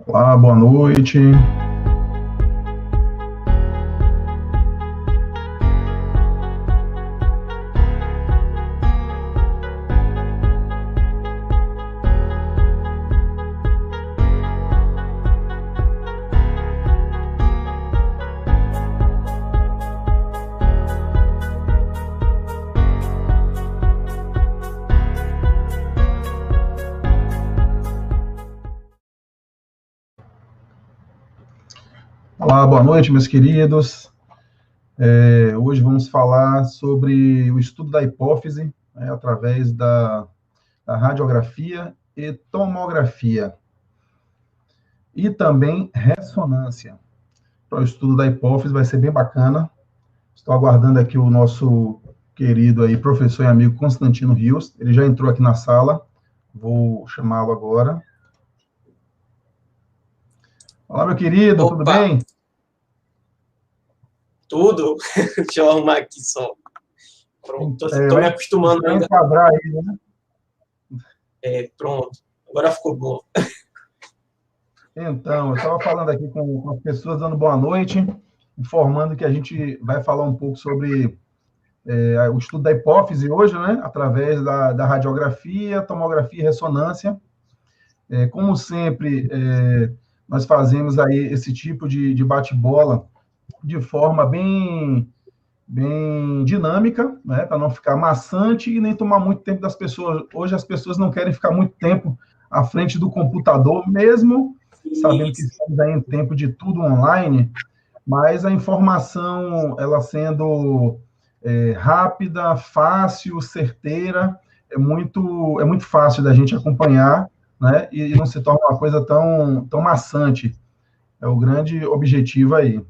Olá, boa noite. Olá, boa noite, meus queridos. Hoje vamos falar sobre o estudo da hipófise, né, através da radiografia e tomografia, e também ressonância. Para o estudo da hipófise vai ser bem bacana. Estou aguardando aqui o nosso querido aí, professor e amigo Constantino Rios. Ele já entrou aqui na sala. Vou chamá-lo agora. Olá, meu querido, tudo Opa, bem? tudo? Deixa eu arrumar aqui só. Pronto, tô me Vai acostumando ainda. enquadrar aí, né? Pronto, agora ficou bom. Então, eu estava falando aqui com as pessoas, dando boa noite, informando que a gente vai falar um pouco sobre o estudo da hipófise hoje, né? Através da radiografia, tomografia e ressonância. Como sempre, nós fazemos aí esse tipo de bate-bola de forma bem dinâmica, né? Para não ficar maçante e nem tomar muito tempo das pessoas. Hoje as pessoas não querem ficar muito tempo à frente do computador, mesmo sabendo que Isso, estamos aí em tempo de tudo online, mas a informação, ela sendo rápida, fácil, certeira, é muito fácil da gente acompanhar, né? E não se torna uma coisa tão maçante. É o grande objetivo aí.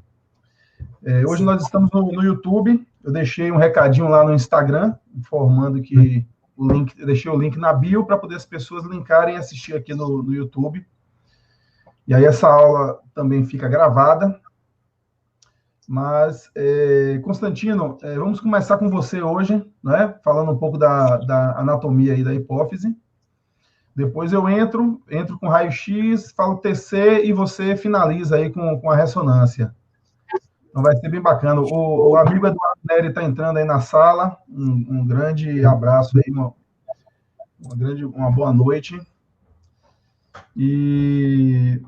Hoje sim. nós estamos no YouTube. Eu deixei um recadinho lá no Instagram, informando que eu deixei o link na bio para poder as pessoas linkarem e assistir aqui no YouTube. E aí essa aula também fica gravada. Mas, Constantino, vamos começar com você hoje, né? Falando um pouco da anatomia aí da hipófise. Depois eu entro com raio-x, falo TC e você finaliza aí com a ressonância. Então vai ser bem bacana. O amigo Eduardo Neri está entrando aí na sala. Um grande abraço aí, uma boa noite. E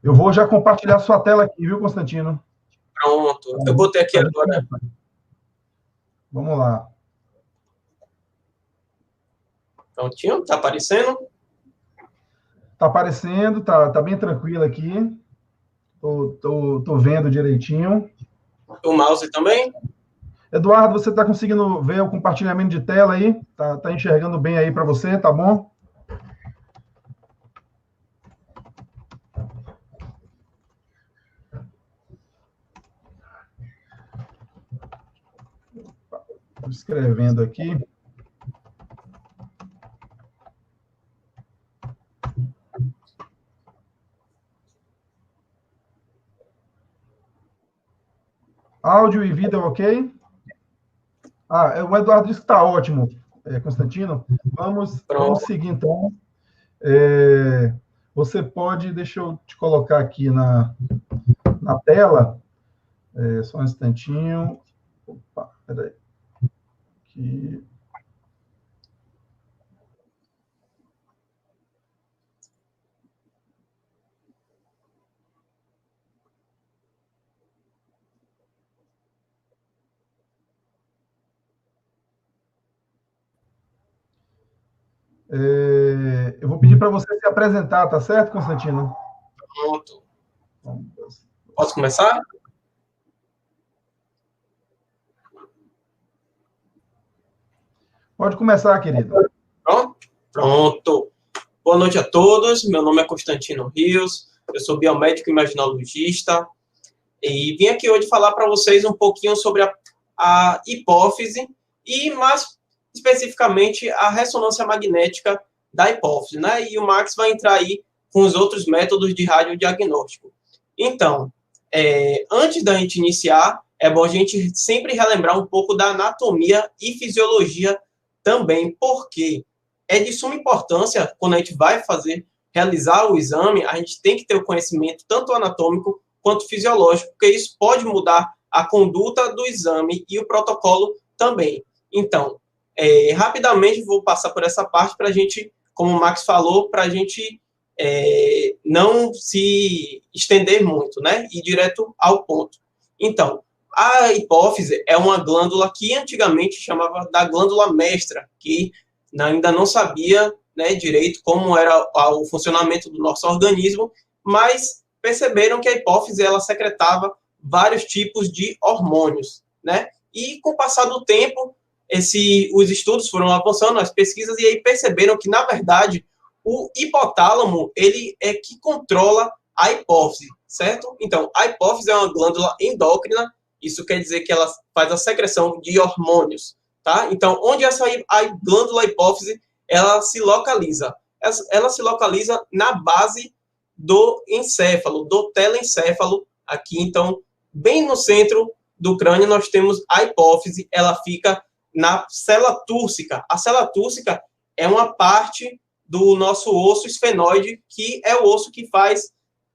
eu vou já compartilhar sua tela aqui, viu, Constantino? Pronto, eu botei aqui agora. Vamos lá. Prontinho, tá aparecendo? Tá aparecendo, tá bem tranquilo aqui. Tô vendo direitinho. O mouse também? Eduardo, você está conseguindo ver o compartilhamento de tela aí? Tá enxergando bem aí para você, tá bom? Estou escrevendo aqui. Áudio e vídeo, ok? O Eduardo disse que está ótimo, Constantino. Vamos Pronto, seguir, então. Você pode, deixa eu te colocar aqui na tela, só um instantinho. Opa, peraí. Aqui. Eu vou pedir para você se apresentar, tá certo, Constantino? pronto. Posso começar? Pode começar, querido. Pronto? Pronto. Boa noite a todos. Meu nome é Constantino Rios. Eu sou biomédico imaginologista e vim aqui hoje falar para vocês um pouquinho sobre a hipófise e, mais especificamente, a ressonância magnética da hipófise, né? E o Max vai entrar aí com os outros métodos de radiodiagnóstico. Então, antes da gente iniciar, é bom a gente sempre relembrar um pouco da anatomia e fisiologia também, porque é de suma importância, quando a gente vai fazer realizar o exame, a gente tem que ter o conhecimento tanto anatômico quanto fisiológico, porque isso pode mudar a conduta do exame e o protocolo também. Então, rapidamente vou passar por essa parte para a gente, como o Max falou, para a gente não se estender muito, né? Ir direto ao ponto. Então, a hipófise é uma glândula que antigamente chamava da glândula mestra, que ainda não sabia, né, direito como era o funcionamento do nosso organismo, mas perceberam que a hipófise ela secretava vários tipos de hormônios, né? E com o passar do tempo, os estudos foram avançando, as pesquisas, e aí perceberam que, na verdade, o hipotálamo, ele é que controla a hipófise, certo? Então, a hipófise é uma glândula endócrina, isso quer dizer que ela faz a secreção de hormônios, tá? Então, onde a glândula hipófise, ela se localiza? Ela se localiza na base do encéfalo, do telencéfalo, aqui, então, bem no centro do crânio, nós temos a hipófise, ela fica na célula túrcica. A célula túrcica é uma parte do nosso osso esfenoide, que é o osso que faz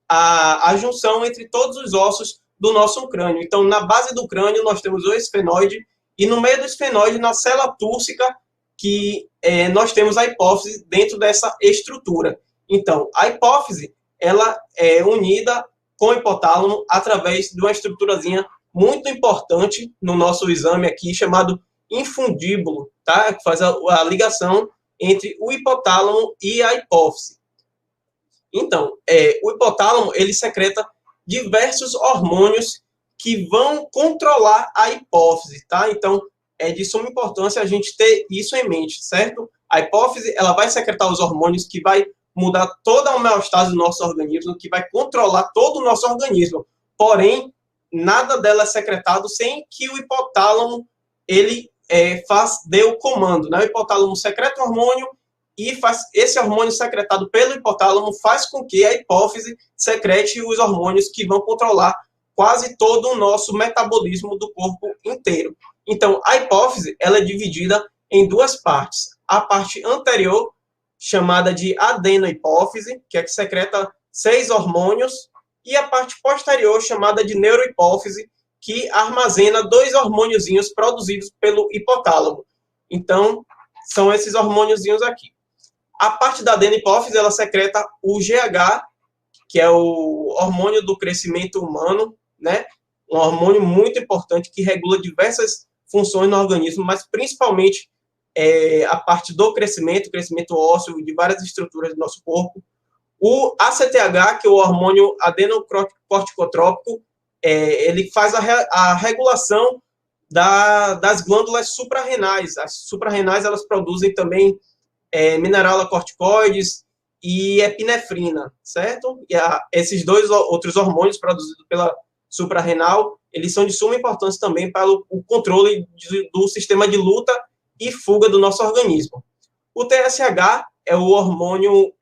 a junção entre todos os ossos do nosso crânio. Então, na base do crânio, nós temos o esfenoide, e no meio do esfenoide, na célula túrcica, que nós temos a hipófise dentro dessa estrutura. Então, a hipófise, ela é unida com o hipotálamo através de uma estruturazinha muito importante no nosso exame aqui, chamado infundíbulo, tá? Que faz a ligação entre o hipotálamo e a hipófise. Então, o hipotálamo, ele secreta diversos hormônios que vão controlar a hipófise, tá? Então, é de suma importância a gente ter isso em mente, certo? A hipófise, ela vai secretar os hormônios que vai mudar toda a homeostase do nosso organismo, que vai controlar todo o nosso organismo. Porém, nada dela é secretado sem que o hipotálamo, ele dê o comando, né? O hipotálamo secreta o hormônio e esse hormônio secretado pelo hipotálamo faz com que a hipófise secrete os hormônios que vão controlar quase todo o nosso metabolismo do corpo inteiro. Então, a hipófise, ela é dividida em duas partes. A parte anterior, chamada de adenohipófise, que é que secreta 6 hormônios, e a parte posterior, chamada de neurohipófise, que armazena 2 hormôniozinhos produzidos pelo hipotálamo. Então, são esses hormôniozinhos aqui. A parte da adenohipófise, ela secreta o GH, que é o hormônio do crescimento humano, né? Um hormônio muito importante que regula diversas funções no organismo, mas principalmente a parte do crescimento ósseo de várias estruturas do nosso corpo. O ACTH, que é o hormônio adenocorticotrópico, ele faz a regulação das glândulas suprarrenais. As suprarrenais, elas produzem também mineralocorticoides e epinefrina, certo? E esses 2 outros hormônios produzidos pela suprarrenal, eles são de suma importância também para o controle do sistema de luta e fuga do nosso organismo. O TSH é o hormônio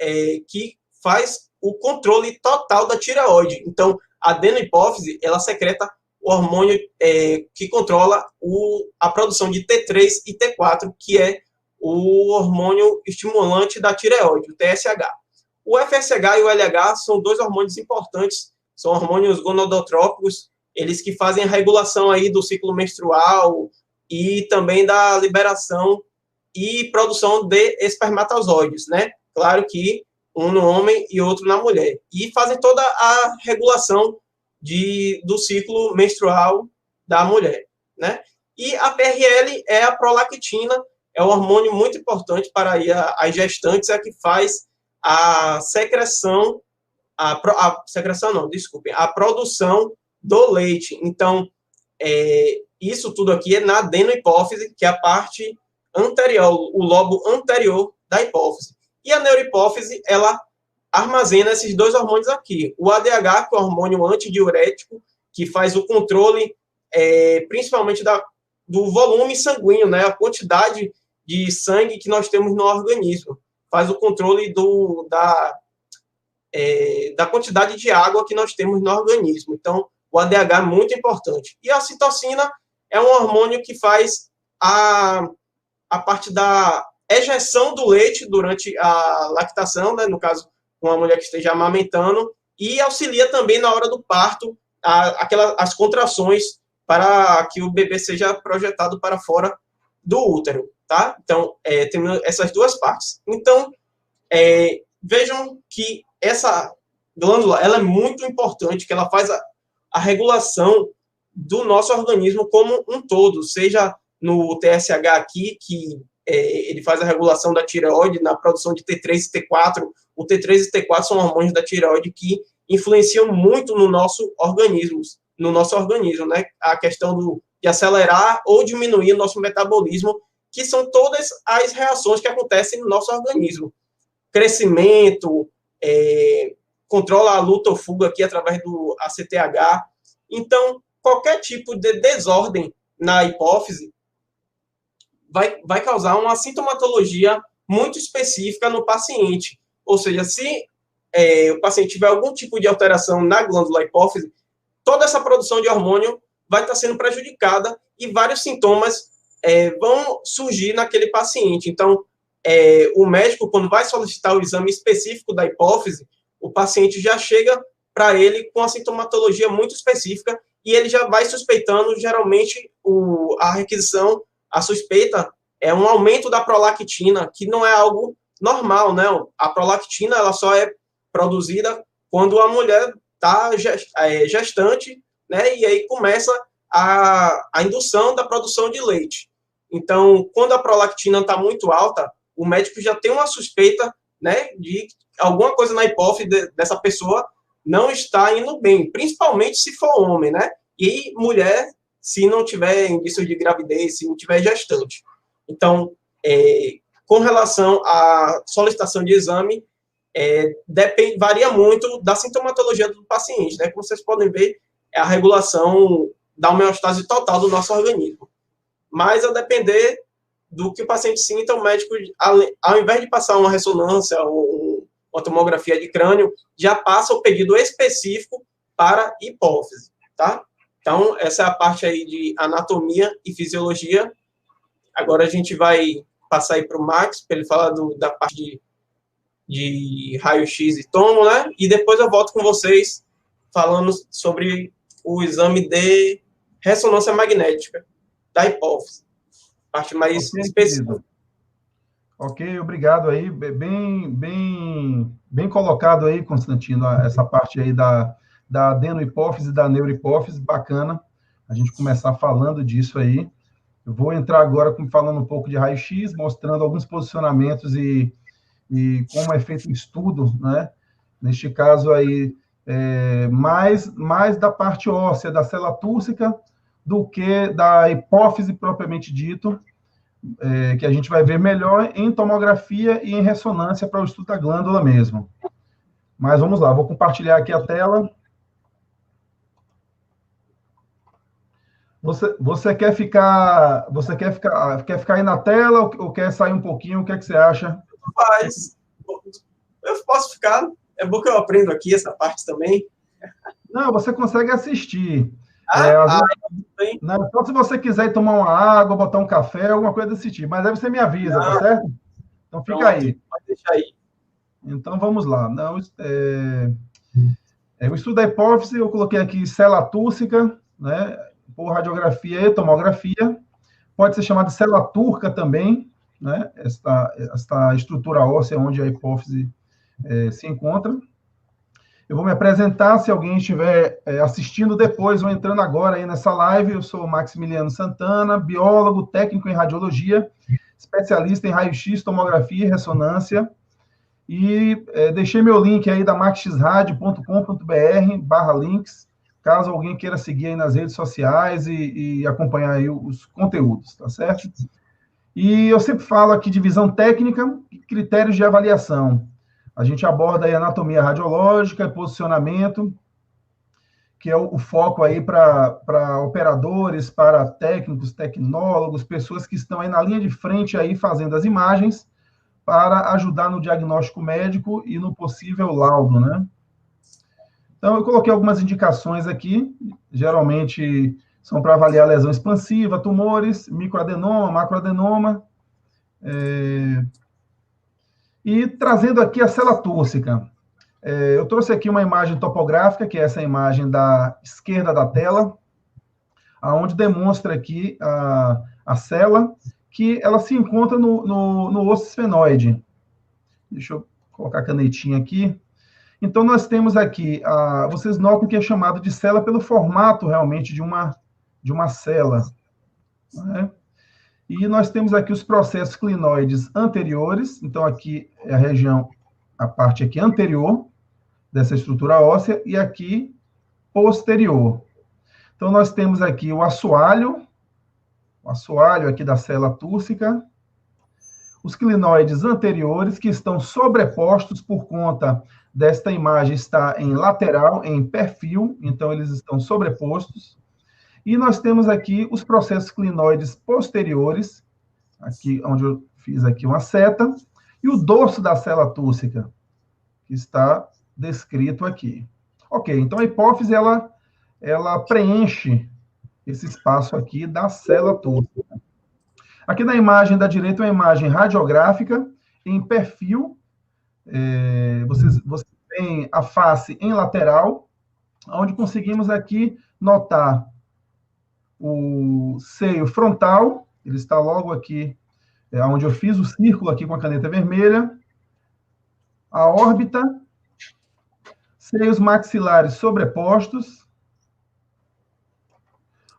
que faz o controle total da tireoide. Então, a adenohipófise, ela secreta o hormônio que controla a produção de T3 e T4, que é o hormônio estimulante da tireoide, o TSH. O FSH e o LH são 2 hormônios importantes, são hormônios gonadotrópicos, eles que fazem a regulação aí do ciclo menstrual e também da liberação e produção de espermatozoides, né? Claro que um no homem e outro na mulher. E fazem toda a regulação do ciclo menstrual da mulher, né? E a PRL é a prolactina, é um hormônio muito importante para as gestantes, é a que faz a secreção, a produção do leite. Então, isso tudo aqui é na adenohipófise, que é a parte anterior, o lobo anterior da hipófise. E a neurohipófise, ela armazena esses 2 hormônios aqui. O ADH, que é o hormônio antidiurético, que faz o controle, principalmente do volume sanguíneo, né? A quantidade de sangue que nós temos no organismo. Faz o controle da quantidade de água que nós temos no organismo. Então, o ADH é muito importante. E a citocina é um hormônio que faz a parte da ejeção do leite durante a lactação, né? No caso, uma mulher que esteja amamentando, e auxilia também na hora do parto, as contrações para que o bebê seja projetado para fora do útero, tá? Então, tem essas duas partes. Então, vejam que essa glândula, ela é muito importante, que ela faz a regulação do nosso organismo como um todo, seja no TSH aqui, que ele faz a regulação da tireoide, na produção de T3 e T4. O T3 e T4 são hormônios da tireoide que influenciam muito no nosso organismo, né? A questão de acelerar ou diminuir o nosso metabolismo, que são todas as reações que acontecem no nosso organismo. Crescimento, controla a luta ou fuga aqui através do ACTH. Então, qualquer tipo de desordem na hipófise vai causar uma sintomatologia muito específica no paciente. Ou seja, se o paciente tiver algum tipo de alteração na glândula hipófise, toda essa produção de hormônio vai estar sendo prejudicada e vários sintomas vão surgir naquele paciente. Então, o médico, quando vai solicitar o exame específico da hipófise, o paciente já chega para ele com a sintomatologia muito específica e ele já vai suspeitando, geralmente, a requisição, a suspeita é um aumento da prolactina, que não é algo normal, né? A prolactina, ela só é produzida quando a mulher está gestante, né? E aí começa a indução da produção de leite. Então, quando a prolactina está muito alta, o médico já tem uma suspeita, né, de alguma coisa na hipófise dessa pessoa não está indo bem, principalmente se for homem, né? E mulher, se não tiver indícios de gravidez, se não tiver gestante. Então, com relação à solicitação de exame, varia muito da sintomatologia do paciente, né? Como vocês podem ver, é a regulação da homeostase total do nosso organismo. Mas, a depender do que o paciente sinta, o médico, ao invés de passar uma ressonância ou uma tomografia de crânio, já passa o pedido específico para hipófise, tá? Então, essa é a parte aí de anatomia e fisiologia. Agora a gente vai passar aí para o Max, para ele falar da parte de raio-x e tomo, né? E depois eu volto com vocês falando sobre o exame de ressonância magnética da hipófise. Parte mais específica. Ok, obrigado aí. Bem colocado aí, Constantino, essa parte aí da adenohipófise e da neurohipófise, bacana a gente começar falando disso aí. Eu vou entrar agora falando um pouco de raio-x, mostrando alguns posicionamentos e como é feito o estudo, né? Neste caso aí, mais da parte óssea, da célula túrcica, do que da hipófise propriamente dito, que a gente vai ver melhor em tomografia e em ressonância para o estudo da glândula mesmo. Mas vamos lá, vou compartilhar aqui a tela. Você quer ficar aí na tela ou quer sair um pouquinho? O que é que você acha? Mas eu posso ficar. É bom que eu aprendo aqui essa parte também. Não, você consegue assistir. Então, se você quiser ir tomar uma água, botar um café, alguma coisa desse tipo. Mas aí você me avisa, tá certo? Então, fica aí. Pode deixar aí. Então, vamos lá. O estudo da hipófise, eu coloquei aqui célula túrcica, né? Por radiografia e tomografia. Pode ser chamada de célula turca também, né? Esta estrutura óssea onde a hipófise se encontra. Eu vou me apresentar, se alguém estiver assistindo depois ou entrando agora aí nessa live. Eu sou Maximiliano Santana, biólogo, técnico em radiologia, especialista em raio-x, tomografia e ressonância. E deixei meu link aí da maxxradio.com.br/links, caso alguém queira seguir aí nas redes sociais e acompanhar aí os conteúdos, tá certo? E eu sempre falo aqui de visão técnica e critérios de avaliação. A gente aborda aí anatomia radiológica e posicionamento, que é o foco aí para operadores, para técnicos, tecnólogos, pessoas que estão aí na linha de frente aí fazendo as imagens para ajudar no diagnóstico médico e no possível laudo, né? Então, eu coloquei algumas indicações aqui, geralmente são para avaliar lesão expansiva, tumores, microadenoma, macroadenoma, e trazendo aqui a célula túrcica. Eu trouxe aqui uma imagem topográfica, que é essa imagem da esquerda da tela, aonde demonstra aqui a cela, que ela se encontra no osso esfenoide. Deixa eu colocar a canetinha aqui. Então, nós temos aqui, vocês notam que é chamado de cela pelo formato, realmente, de uma cela. Né? E nós temos aqui os processos clinoides anteriores. Então, aqui é a parte aqui anterior dessa estrutura óssea, e aqui posterior. Então, nós temos aqui o assoalho aqui da célula túrcica, os clinoides anteriores, que estão sobrepostos por conta desta imagem estar em lateral, em perfil, então eles estão sobrepostos. E nós temos aqui os processos clinoides posteriores, aqui onde eu fiz aqui uma seta, e o dorso da célula túrcica, que está descrito aqui. Ok, então a hipófise, ela preenche esse espaço aqui da célula túrcica. Aqui na imagem da direita é uma imagem radiográfica em perfil. Você tem a face em lateral, onde conseguimos aqui notar o seio frontal, ele está logo aqui, onde eu fiz o círculo aqui com a caneta vermelha, a órbita, seios maxilares sobrepostos,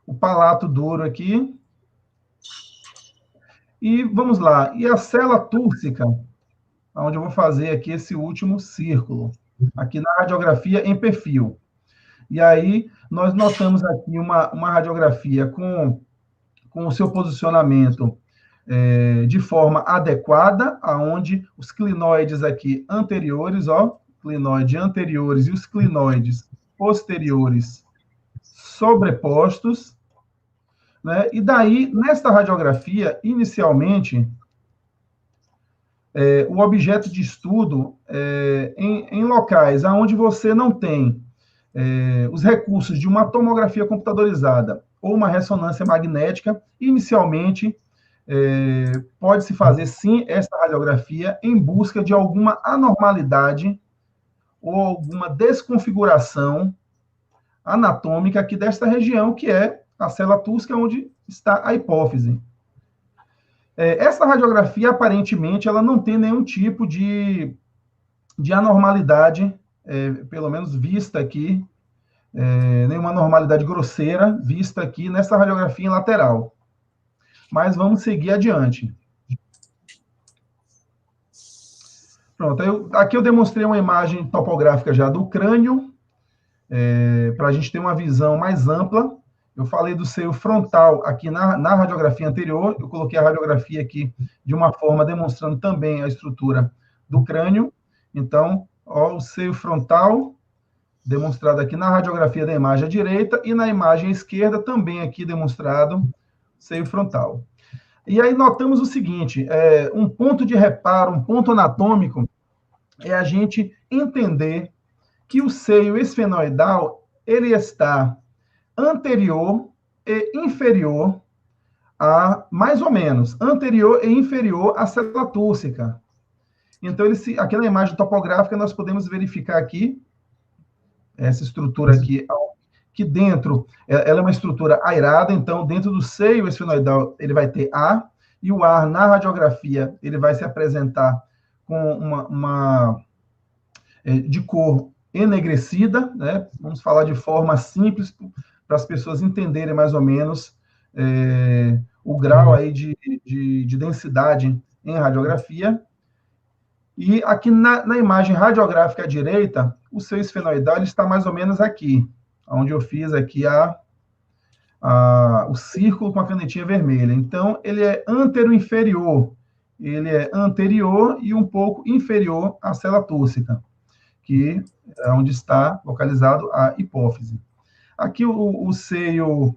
o palato duro aqui, e vamos lá, e a célula túrcica, onde eu vou fazer aqui esse último círculo, aqui na radiografia em perfil. E aí, nós notamos aqui uma radiografia com o seu posicionamento de forma adequada, aonde os clinoides aqui anteriores, clinoide anteriores e os clinoides posteriores sobrepostos, né? E daí, nesta radiografia, inicialmente, o objeto de estudo em locais onde você não tem os recursos de uma tomografia computadorizada ou uma ressonância magnética, inicialmente, pode-se fazer, sim, essa radiografia em busca de alguma anormalidade ou alguma desconfiguração anatômica aqui desta região, que é a célula túrcica, onde está a hipófise. Essa radiografia, aparentemente, ela não tem nenhum tipo de anormalidade, pelo menos vista aqui, nenhuma anormalidade grosseira vista aqui nessa radiografia em lateral. Mas vamos seguir adiante. Pronto, aqui eu demonstrei uma imagem topográfica já do crânio, para a gente ter uma visão mais ampla. Eu falei do seio frontal aqui na radiografia anterior, eu coloquei a radiografia aqui de uma forma demonstrando também a estrutura do crânio. Então, o seio frontal, demonstrado aqui na radiografia da imagem à direita, e na imagem à esquerda também aqui demonstrado seio frontal. E aí notamos o seguinte, um ponto de reparo, um ponto anatômico, é a gente entender que o seio esfenoidal, ele está anterior e inferior mais ou menos, anterior e inferior à célula túrcica. Então, aqui na imagem topográfica, nós podemos verificar aqui, essa estrutura aqui, que dentro, ela é uma estrutura airada, então, dentro do seio esfenoidal, ele vai ter ar, e o ar, na radiografia, ele vai se apresentar com de cor enegrecida, né? Vamos falar de forma simples, para as pessoas entenderem mais ou menos o grau aí de densidade em radiografia. E aqui na imagem radiográfica à direita, o seio esfenoidal ele está mais ou menos aqui, onde eu fiz aqui o círculo com a canetinha vermelha. Então, ele é antero-inferior. Ele é anterior e um pouco inferior à célula túrcica, que é onde está localizado a hipófise. Aqui o seio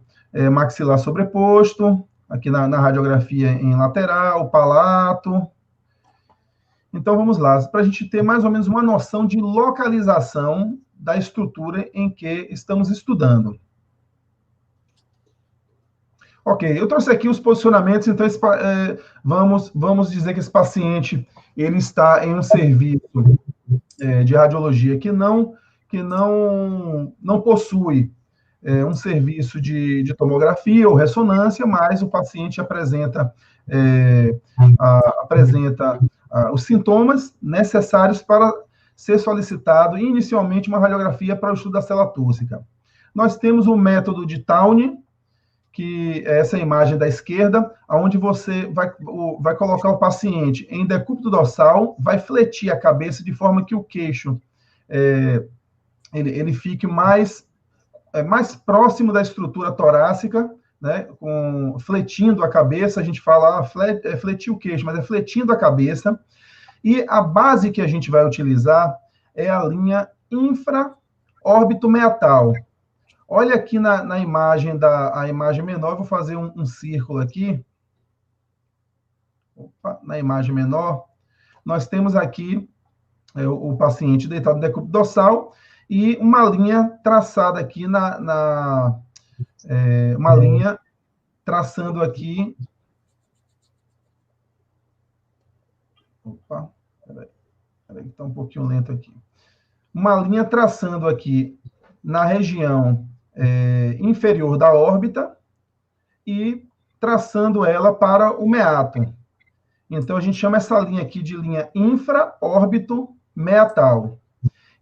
maxilar sobreposto, aqui na radiografia em lateral, o palato. Então, vamos lá, para a gente ter mais ou menos uma noção de localização da estrutura em que estamos estudando. Ok, eu trouxe aqui os posicionamentos, então vamos dizer que esse paciente ele está em um serviço de radiologia que não possui um serviço de tomografia ou ressonância, mas o paciente apresenta os sintomas necessários para ser solicitado inicialmente uma radiografia para o estudo da célula túrcica. Nós temos o método de Towne, que é essa imagem da esquerda, onde você vai colocar o paciente em decúbito dorsal, vai fletir a cabeça de forma que o queixo ele fique mais próximo da estrutura torácica, né, fletindo a cabeça. A gente fala fletir o queixo, mas é fletindo a cabeça. E a base que a gente vai utilizar é a linha infra-órbito-meatal. Olha aqui na imagem a imagem menor, eu vou fazer um círculo aqui. Opa, na imagem menor, nós temos aqui o paciente deitado no decúbito dorsal e uma linha traçada aqui uma linha traçando aqui. Opa, peraí, está um pouquinho lento aqui. Uma linha traçando aqui na região inferior da órbita e traçando ela para o meato. Então, a gente chama essa linha aqui de linha infra-órbito-meatal.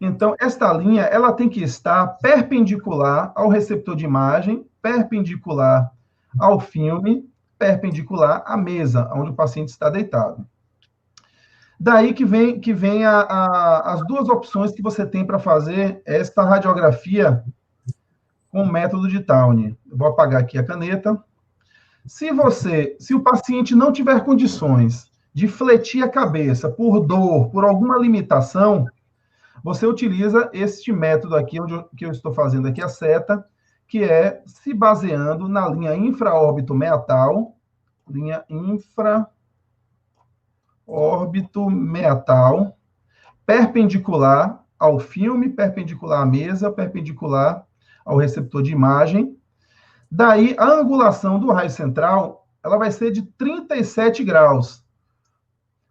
Então, esta linha, ela tem que estar perpendicular ao receptor de imagem, perpendicular ao filme, perpendicular à mesa onde o paciente está deitado. Daí que vem as duas opções que você tem para fazer esta radiografia com o método de Towne. Eu vou apagar aqui a caneta. Se o paciente não tiver condições de fletir a cabeça por dor, por alguma limitação, você utiliza este método aqui, que eu estou fazendo aqui a seta, que é se baseando na linha infra-órbito-meatal, perpendicular ao filme, perpendicular à mesa, perpendicular ao receptor de imagem. Daí, a angulação do raio central, ela vai ser de 37 graus,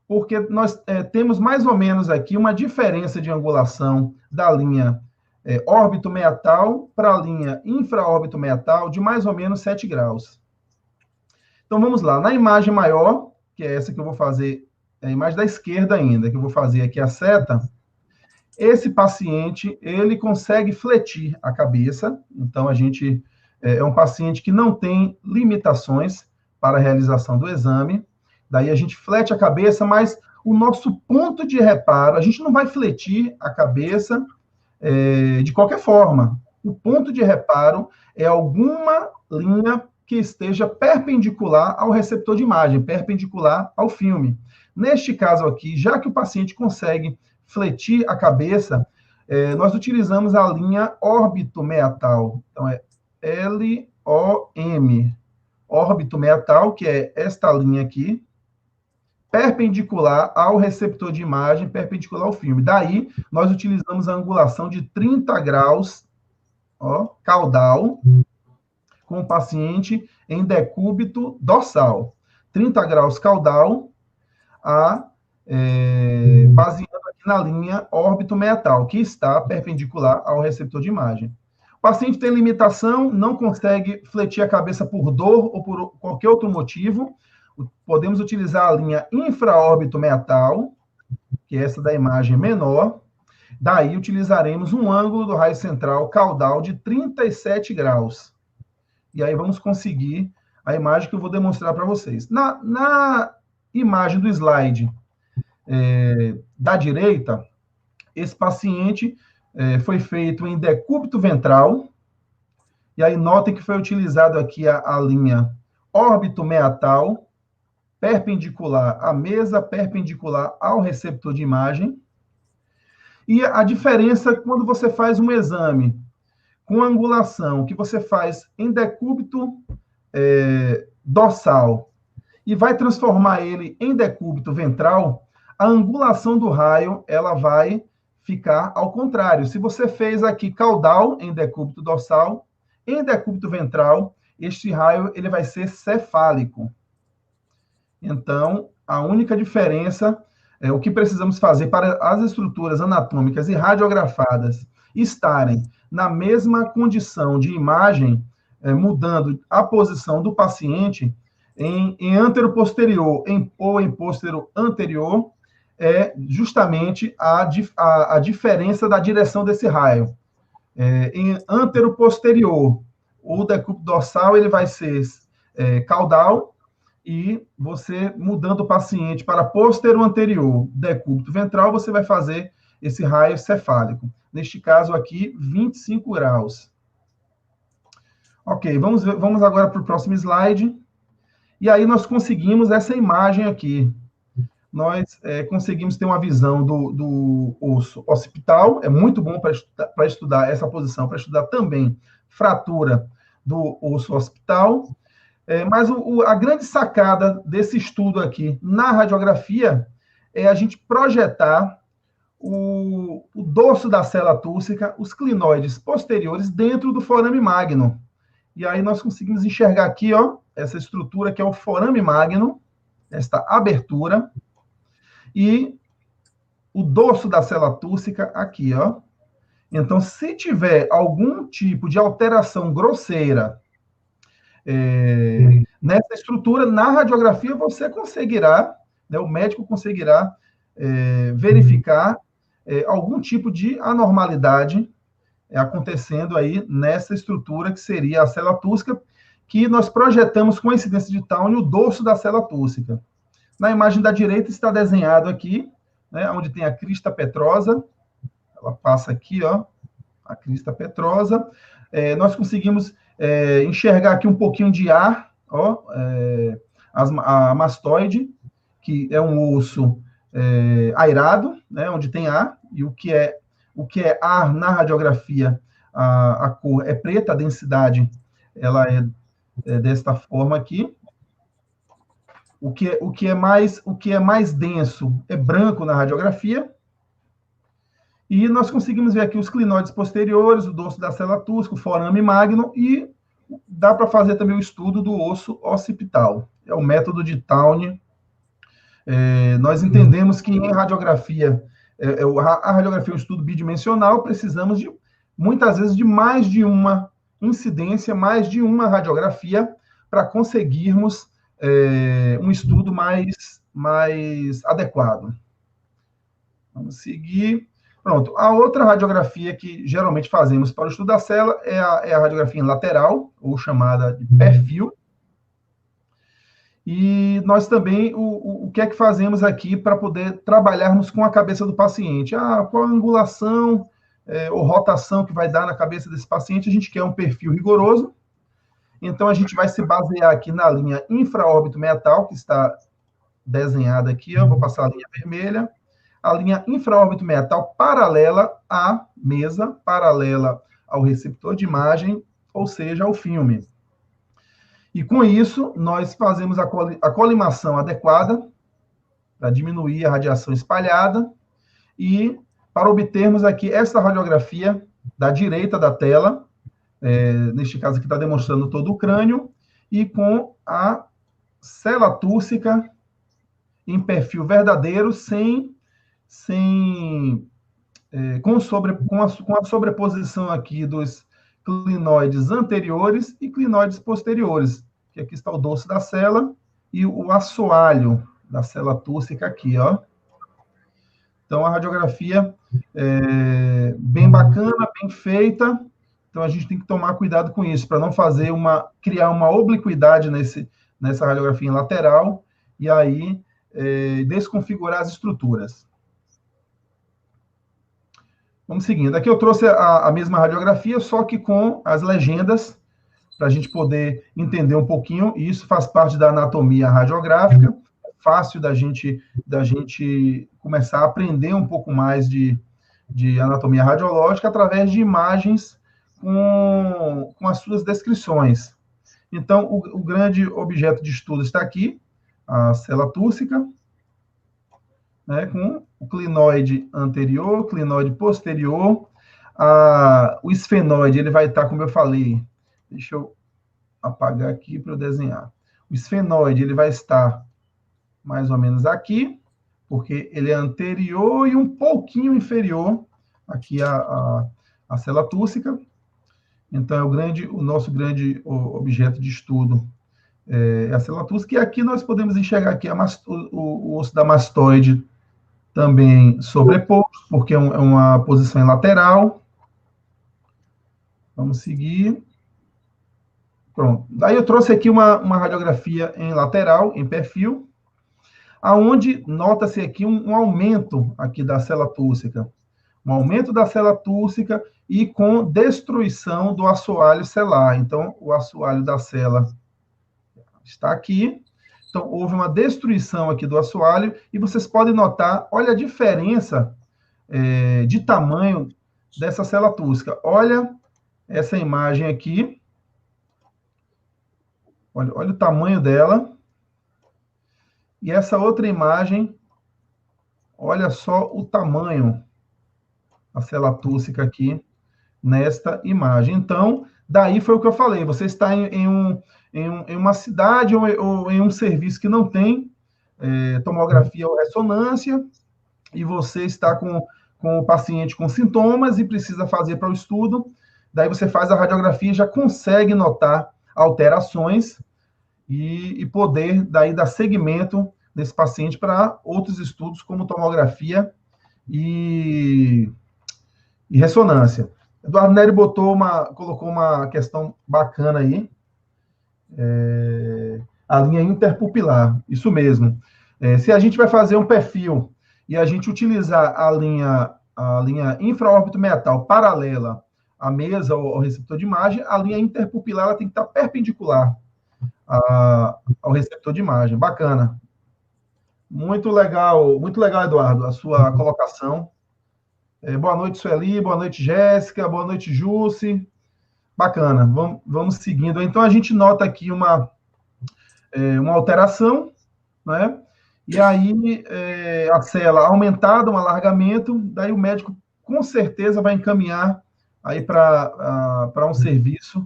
porque nós temos mais ou menos aqui uma diferença de angulação da linha órbito-meatal para a linha infra-órbito-meatal de mais ou menos 7 graus. Então, vamos lá. Na imagem maior, que é essa que eu vou fazer, a imagem da esquerda ainda, que eu vou fazer aqui a seta, esse paciente, ele consegue fletir a cabeça. Então, é um paciente que não tem limitações para a realização do exame. Daí a gente flete a cabeça, mas o nosso ponto de reparo, a gente não vai fletir a cabeça de qualquer forma. O ponto de reparo é alguma linha que esteja perpendicular ao receptor de imagem, perpendicular ao filme. Neste caso aqui, já que o paciente consegue fletir a cabeça, nós utilizamos a linha órbito-meatal. Então, é LOM, órbito-meatal, que é esta linha aqui, perpendicular ao receptor de imagem, perpendicular ao filme. Daí, nós utilizamos a angulação de 30 graus, caudal, com o paciente em decúbito dorsal. 30 graus caudal, baseando aqui na linha órbito-meatal, que está perpendicular ao receptor de imagem. O paciente tem limitação, não consegue fletir a cabeça por dor ou por qualquer outro motivo, podemos utilizar a linha infra-órbito-meatal, que é essa da imagem menor. Daí utilizaremos um ângulo do raio central caudal de 37 graus. E aí vamos conseguir a imagem que eu vou demonstrar para vocês. Na imagem do slide da direita, esse paciente foi feito em decúbito ventral. E aí notem que foi utilizado aqui a linha órbito-meatal, perpendicular à mesa, perpendicular ao receptor de imagem. E a diferença quando você faz um exame com angulação que você faz em decúbito dorsal e vai transformar ele em decúbito ventral, a angulação do raio ela vai ficar ao contrário. Se você fez aqui caudal em decúbito dorsal, em decúbito ventral, este raio ele vai ser cefálico. Então, a única diferença o que precisamos fazer para as estruturas anatômicas e radiografadas estarem na mesma condição de imagem, mudando a posição do paciente em antero-posterior ou em postero-anterior, é justamente a diferença da direção desse raio. Em antero-posterior, o decúbito dorsal ele vai ser caudal, e você, mudando o paciente para postero-anterior, decúbito ventral, você vai fazer esse raio cefálico. Neste caso aqui, 25 graus. Ok, vamos agora para o próximo slide. E aí nós conseguimos essa imagem aqui. Nós conseguimos ter uma visão do osso occipital. É muito bom para estudar essa posição, para estudar também fratura do osso occipital. Mas a grande sacada desse estudo aqui na radiografia é a gente projetar o dorso da célula túrcica, os clinoides posteriores dentro do forame magno. E aí nós conseguimos enxergar aqui, ó, essa estrutura que é o forame magno, esta abertura, e o dorso da célula túrcica aqui, ó. Então, se tiver algum tipo de alteração grosseira nessa estrutura, na radiografia você conseguirá, né, o médico conseguirá verificar algum tipo de anormalidade acontecendo aí nessa estrutura que seria a célula túrcica, que nós projetamos com incidência de Towne o dorso da célula túrcica. Na imagem da direita está desenhado aqui, né, onde tem a crista petrosa, ela passa aqui, ó, a crista petrosa. Nós conseguimos enxergar aqui um pouquinho de ar, ó, a mastoide, que é um osso airado, né, onde tem ar, e o que é ar na radiografia, a cor é preta, a densidade ela é desta forma aqui. O que é mais denso é branco na radiografia. E nós conseguimos ver aqui os clinoides posteriores, o dorso da célula túrcica, o forame magno, e dá para fazer também o estudo do osso occipital. É o método de Towne. Nós entendemos que em radiografia, a radiografia é um estudo bidimensional, precisamos muitas vezes de mais de uma incidência, mais de uma radiografia, para conseguirmos um estudo mais adequado. Vamos seguir. Pronto. A outra radiografia que geralmente fazemos para o estudo da célula é a radiografia lateral, ou chamada de perfil. E nós também, o que é que fazemos aqui para poder trabalharmos com a cabeça do paciente? Qual a angulação ou rotação que vai dar na cabeça desse paciente? A gente quer um perfil rigoroso. Então, a gente vai se basear aqui na linha infraórbito meatal, que está desenhada aqui, eu vou passar a linha vermelha. A linha infraórbito meatal paralela à mesa, paralela ao receptor de imagem, ou seja, ao filme. E com isso, nós fazemos a colimação adequada para diminuir a radiação espalhada e para obtermos aqui essa radiografia da direita da tela, neste caso aqui está demonstrando todo o crânio, e com a célula túrcica em perfil verdadeiro, com a sobreposição aqui dos clinoides anteriores e clinoides posteriores, que aqui está o dorso da célula e o assoalho da célula túrcica aqui, ó. Então, a radiografia é bem bacana, bem feita. Então, a gente tem que tomar cuidado com isso, para não criar uma obliquidade nessa radiografia lateral e aí desconfigurar as estruturas. Vamos seguindo. Aqui eu trouxe a mesma radiografia, só que com as legendas, para a gente poder entender um pouquinho, e isso faz parte da anatomia radiográfica. É fácil da gente começar a aprender um pouco mais de anatomia radiológica através de imagens com as suas descrições. Então, o grande objeto de estudo está aqui, a célula túrcica, né, com o clinoide anterior, clinoide posterior, o esfenoide, ele vai estar, como eu falei, deixa eu apagar aqui para eu desenhar. O esfenoide, ele vai estar mais ou menos aqui, porque ele é anterior e um pouquinho inferior aqui à célula túrcica. Então, o nosso grande objeto de estudo é a célula túrcica, e aqui nós podemos enxergar aqui o osso da mastoide também sobreposto, porque é uma posição em lateral. Vamos seguir. Pronto. Daí eu trouxe aqui uma radiografia em lateral, em perfil, aonde nota-se aqui um aumento aqui da célula túrcica. Um aumento da célula túrcica e com destruição do assoalho celular. Então, o assoalho da célula está aqui. Então, houve uma destruição aqui do assoalho e vocês podem notar, olha a diferença de tamanho dessa célula túrcica. Olha essa imagem aqui. Olha o tamanho dela. E essa outra imagem, olha só o tamanho da célula túrcica aqui nesta imagem. Então, daí foi o que eu falei. Você está em uma cidade ou em um serviço que não tem tomografia ou ressonância, e você está com o paciente com sintomas e precisa fazer para o estudo. Daí você faz a radiografia e já consegue notar alterações e poder daí dar seguimento desse paciente para outros estudos, como tomografia e ressonância. Eduardo Neri colocou uma questão bacana aí, a linha interpupilar, isso mesmo. Se a gente vai fazer um perfil e a gente utilizar a linha infraórbito meatal paralela à mesa ou ao receptor de imagem, a linha interpupilar ela tem que estar perpendicular ao receptor de imagem. Bacana. Muito legal, Eduardo, a sua colocação. Boa noite, Sueli, boa noite, Jéssica, boa noite, Jussi. Bacana, vamos seguindo. Então, a gente nota aqui uma alteração, né? E aí, a célula aumentada, um alargamento, daí o médico, com certeza, vai encaminhar aí para um serviço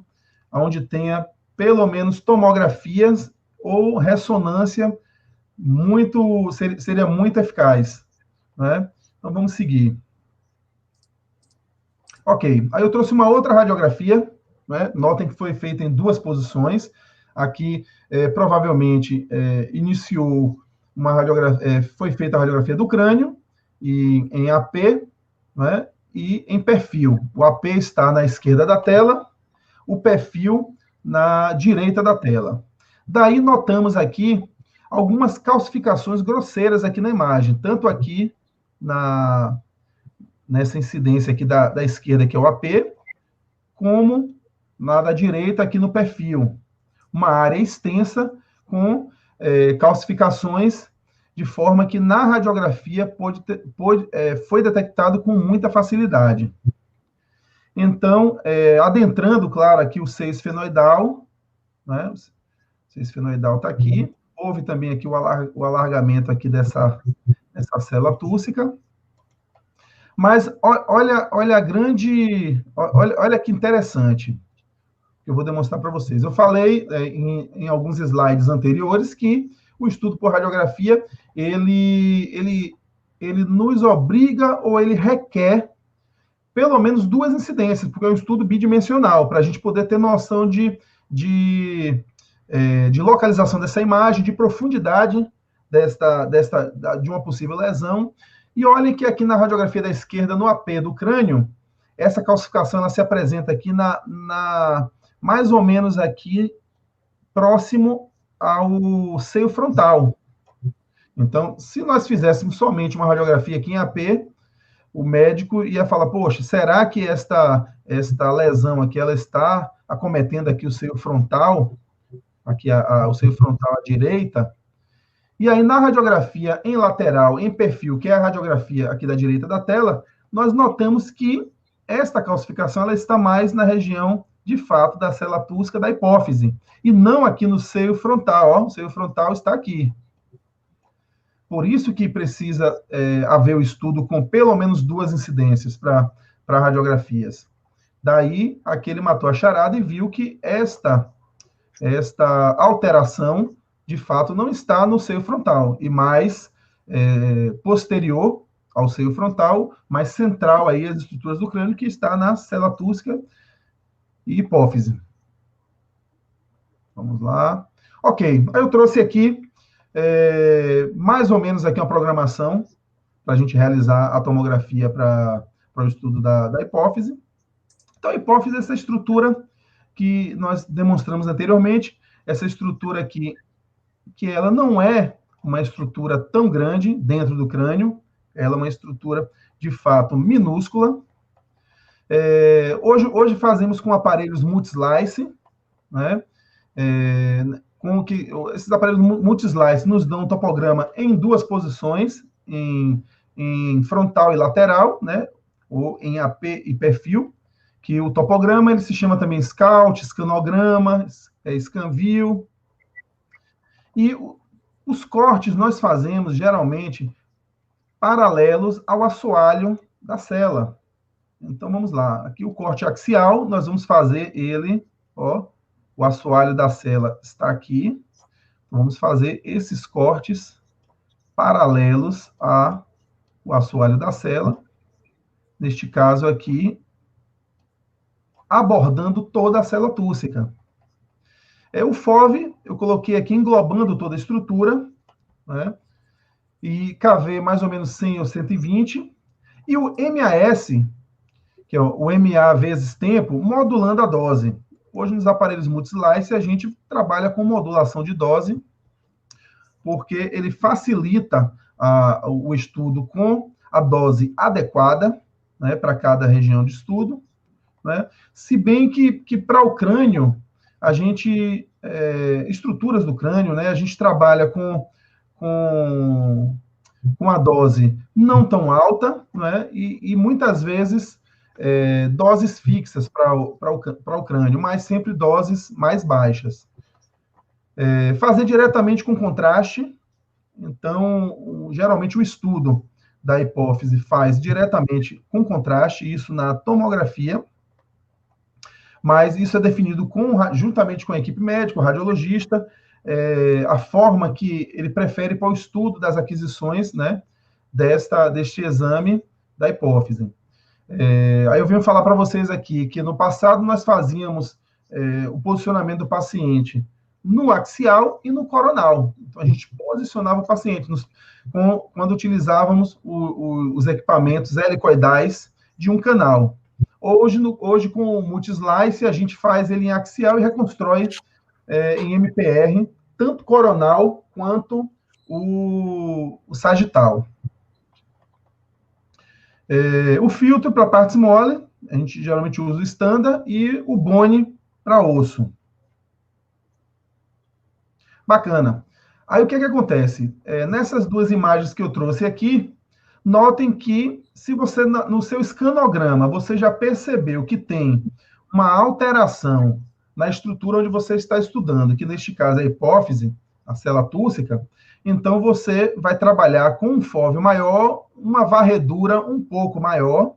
onde tenha, pelo menos, tomografias ou ressonância seria muito eficaz, né? Então, vamos seguir. Ok, aí eu trouxe uma outra radiografia, né? Notem que foi feita em duas posições. Aqui, provavelmente, iniciou uma radiografia, foi feita a radiografia do crânio, em AP, né? E em perfil. O AP está na esquerda da tela, o perfil na direita da tela. Daí, notamos aqui algumas calcificações grosseiras aqui na imagem, tanto aqui nessa incidência aqui da esquerda, que é o AP, como na da direita aqui no perfil. Uma área extensa com calcificações, de forma que na radiografia foi detectado com muita facilidade. Então, adentrando, claro, aqui o seio esfenoidal, né? O seio esfenoidal está aqui. Houve também aqui o alargamento aqui dessa célula túrcica. Mas olha que interessante, que eu vou demonstrar para vocês. Eu falei em alguns slides anteriores que o estudo por radiografia, ele nos obriga ou ele requer pelo menos duas incidências, porque é um estudo bidimensional, para a gente poder ter noção de localização dessa imagem, de profundidade de uma possível lesão. E olhem que aqui na radiografia da esquerda, no AP do crânio, essa calcificação ela se apresenta aqui mais ou menos aqui, próximo ao seio frontal. Então, se nós fizéssemos somente uma radiografia aqui em AP, o médico ia falar, poxa, será que esta lesão aqui, ela está acometendo aqui o seio frontal, aqui o seio frontal à direita? E aí, na radiografia em lateral, em perfil, que é a radiografia aqui da direita da tela, nós notamos que esta calcificação ela está mais na região, de fato, da célula túrcica da hipófise, e não aqui no seio frontal. Ó, o seio frontal está aqui. Por isso que precisa haver o estudo com pelo menos duas incidências para radiografias. Daí, aqui ele matou a charada e viu que esta alteração, de fato, não está no seio frontal, e mais posterior ao seio frontal, mas central aí às estruturas do crânio, que está na célula túrcica e hipófise. Vamos lá. Ok, eu trouxe aqui mais ou menos aqui uma programação para a gente realizar a tomografia para o estudo da hipófise. Então, a hipófise é essa estrutura que nós demonstramos anteriormente, essa estrutura aqui, que ela não é uma estrutura tão grande dentro do crânio, ela é uma estrutura, de fato, minúscula. Hoje fazemos com aparelhos multislice, né? Com que esses aparelhos multislice nos dão um topograma em duas posições, em frontal e lateral, né? Ou em AP e perfil, que o topograma ele se chama também scout, scanograma, scanview. E os cortes nós fazemos geralmente paralelos ao assoalho da célula. Então vamos lá, aqui o corte axial, nós vamos fazer ele, ó, o assoalho da célula está aqui. Vamos fazer esses cortes paralelos ao assoalho da célula. Neste caso aqui, abordando toda a célula túrcica. O FOV, eu coloquei aqui englobando toda a estrutura, né? E KV mais ou menos 100 ou 120. E o MAS, que é o MA vezes tempo, modulando a dose. Hoje, nos aparelhos multislice, a gente trabalha com modulação de dose, porque ele facilita o estudo com a dose adequada, né, para cada região de estudo, né? Se bem que para o crânio, a gente, estruturas do crânio, né, a gente trabalha com a dose não tão alta, né, e muitas vezes doses fixas para o crânio, mas sempre doses mais baixas. Fazer diretamente com contraste, então, geralmente o estudo da hipófise faz diretamente com contraste, isso na tomografia, mas isso é definido juntamente com a equipe médica, o radiologista, a forma que ele prefere para o estudo das aquisições, né, deste exame da hipófise. Aí eu venho falar para vocês aqui que no passado nós fazíamos o posicionamento do paciente no axial e no coronal. Então a gente posicionava o paciente quando utilizávamos os equipamentos helicoidais de um canal. Hoje com o multislice, a gente faz ele em axial e reconstrói em MPR, tanto coronal quanto o sagital. O filtro para partes mole, a gente geralmente usa o standard, e o bone para osso. Bacana. Aí o que acontece? Nessas duas imagens que eu trouxe aqui, notem que se você, no seu escanograma, você já percebeu que tem uma alteração na estrutura onde você está estudando, que neste caso é a hipófise, a célula túrcica, então você vai trabalhar com um FOV maior, uma varredura um pouco maior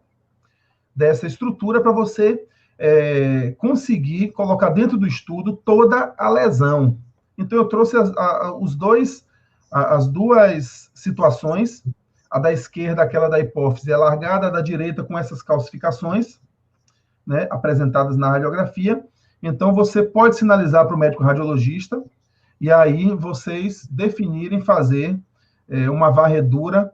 dessa estrutura para você conseguir colocar dentro do estudo toda a lesão. Então eu trouxe as duas situações, a da esquerda, aquela da hipófise alargada, a da direita com essas calcificações, né, apresentadas na radiografia. Então você pode sinalizar para o médico radiologista e aí vocês definirem fazer uma varredura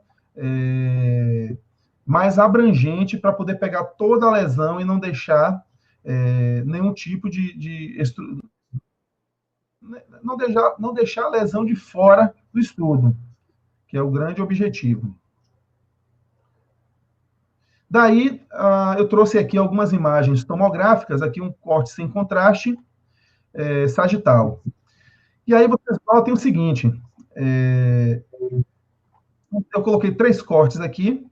mais abrangente para poder pegar toda a lesão e não deixar nenhum tipo não deixar a lesão de fora do estudo, que é o grande objetivo. Daí, eu trouxe aqui algumas imagens tomográficas, aqui um corte sem contraste, sagital. E aí vocês notem o seguinte, eu coloquei 3 cortes aqui,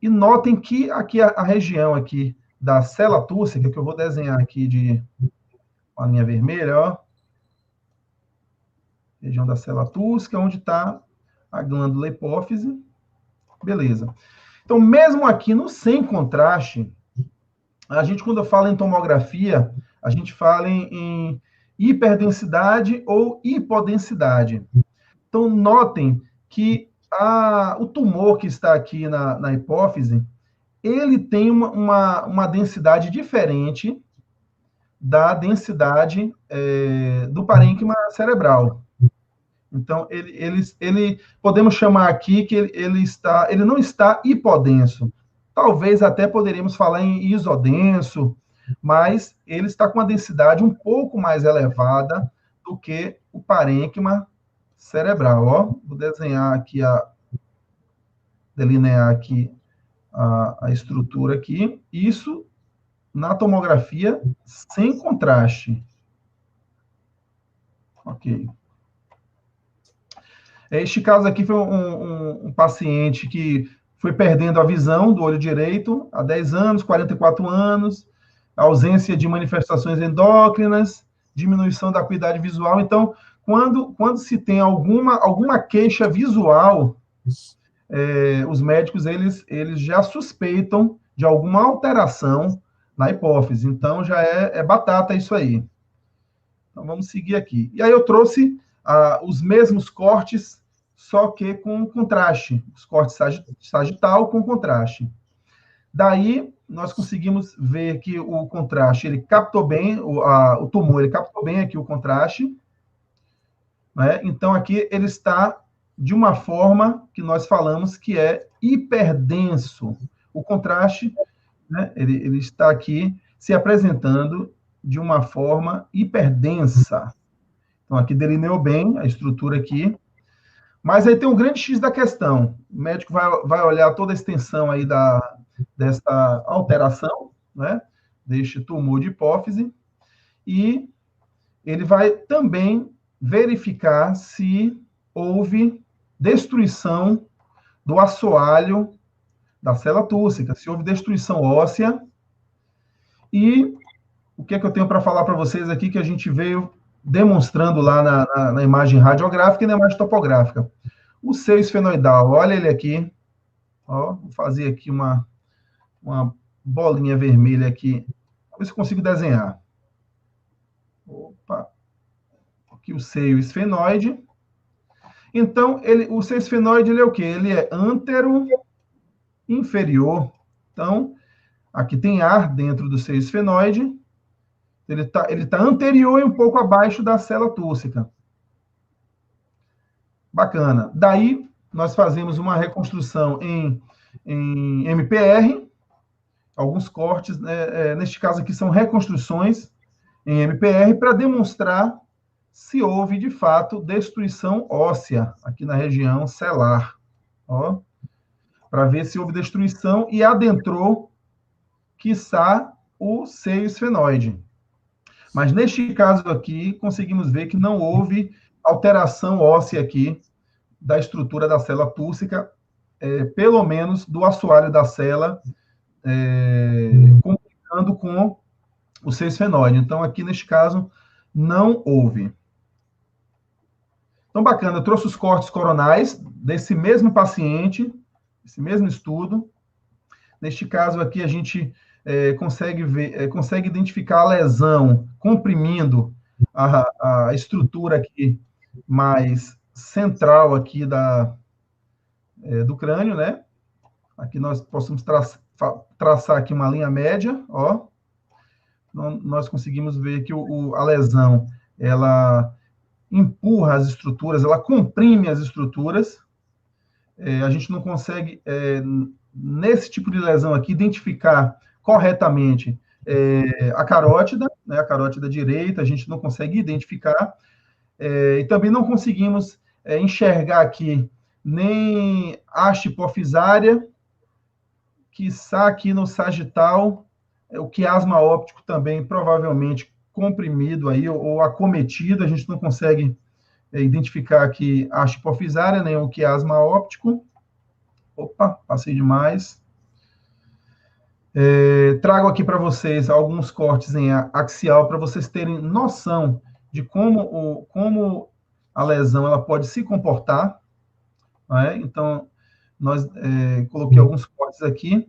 e notem que aqui a região aqui da célula túrcica, que eu vou desenhar aqui com a linha vermelha, ó, região da célula túrcica, onde está a glândula hipófise, beleza. Então, mesmo aqui no sem contraste, a gente, quando fala em tomografia, a gente fala em hiperdensidade ou hipodensidade. Então, notem que o tumor que está aqui na hipófise, ele tem uma densidade diferente da densidade do parênquima cerebral. Então, ele podemos chamar aqui que ele não está hipodenso. Talvez até poderíamos falar em isodenso, mas ele está com uma densidade um pouco mais elevada do que o parênquima cerebral. Ó, vou desenhar aqui, delinear aqui a estrutura aqui. Isso na tomografia sem contraste. Ok. Este caso aqui foi um paciente que foi perdendo a visão do olho direito há 10 anos, 44 anos, ausência de manifestações endócrinas, diminuição da acuidade visual. Então, quando se tem alguma queixa visual, os médicos eles já suspeitam de alguma alteração na hipófise. Então, já é batata isso aí. Então, vamos seguir aqui. E aí eu trouxe os mesmos cortes, só que com contraste. Os cortes sagital com contraste. Daí, nós conseguimos ver que o contraste, ele captou bem, o tumor, ele captou bem aqui o contraste. Né? Então, aqui ele está de uma forma que nós falamos que é hiperdenso. O contraste, né, ele está aqui se apresentando de uma forma hiperdensa. Então, aqui delineou bem a estrutura aqui. Mas aí tem um grande X da questão. O médico vai olhar toda a extensão aí dessa alteração, né, deste tumor de hipófise, e ele vai também verificar se houve destruição do assoalho da célula túrcica, se houve destruição óssea. E o que é que eu tenho para falar para vocês aqui que a gente veio demonstrando lá na imagem radiográfica e na imagem topográfica. O seio esfenoidal, olha ele aqui. Ó, vou fazer aqui uma bolinha vermelha aqui. Vamos ver se eu consigo desenhar. Opa. Aqui o seio esfenoide. Então, o seio esfenoide, ele é o quê? Ele é antero-inferior. Então, aqui tem ar dentro do seio esfenoide. Ele tá anterior e um pouco abaixo da célula túrcica. Bacana. Daí, nós fazemos uma reconstrução em MPR. Alguns cortes, né, neste caso aqui, são reconstruções em MPR para demonstrar se houve, de fato, destruição óssea aqui na região celular. Ó, para ver se houve destruição e adentrou, quiçá, o seio esfenoide. Mas neste caso aqui, conseguimos ver que não houve alteração óssea aqui da estrutura da célula túrcica, pelo menos do assoalho da célula, comunicando com o seio esfenoide. Então, aqui neste caso, não houve. Então, bacana, eu trouxe os cortes coronais desse mesmo paciente, esse mesmo estudo. Neste caso aqui, a gente consegue identificar a lesão comprimindo a estrutura aqui mais central aqui do crânio, né? Aqui nós possamos traçar aqui uma linha média, ó. Nós conseguimos ver que a lesão, ela empurra as estruturas, ela comprime as estruturas. A gente não consegue, nesse tipo de lesão aqui, identificar corretamente a carótida, né, a carótida direita, a gente não consegue identificar, e também não conseguimos enxergar aqui nem a haste hipofisária, quiçá aqui no sagital, o quiasma óptico também provavelmente comprimido aí, ou acometido, a gente não consegue identificar aqui a haste hipofisária, nem o quiasma óptico. Opa, passei demais. Trago aqui para vocês alguns cortes em axial para vocês terem noção de como a lesão ela pode se comportar. Né? Então, coloquei alguns cortes aqui,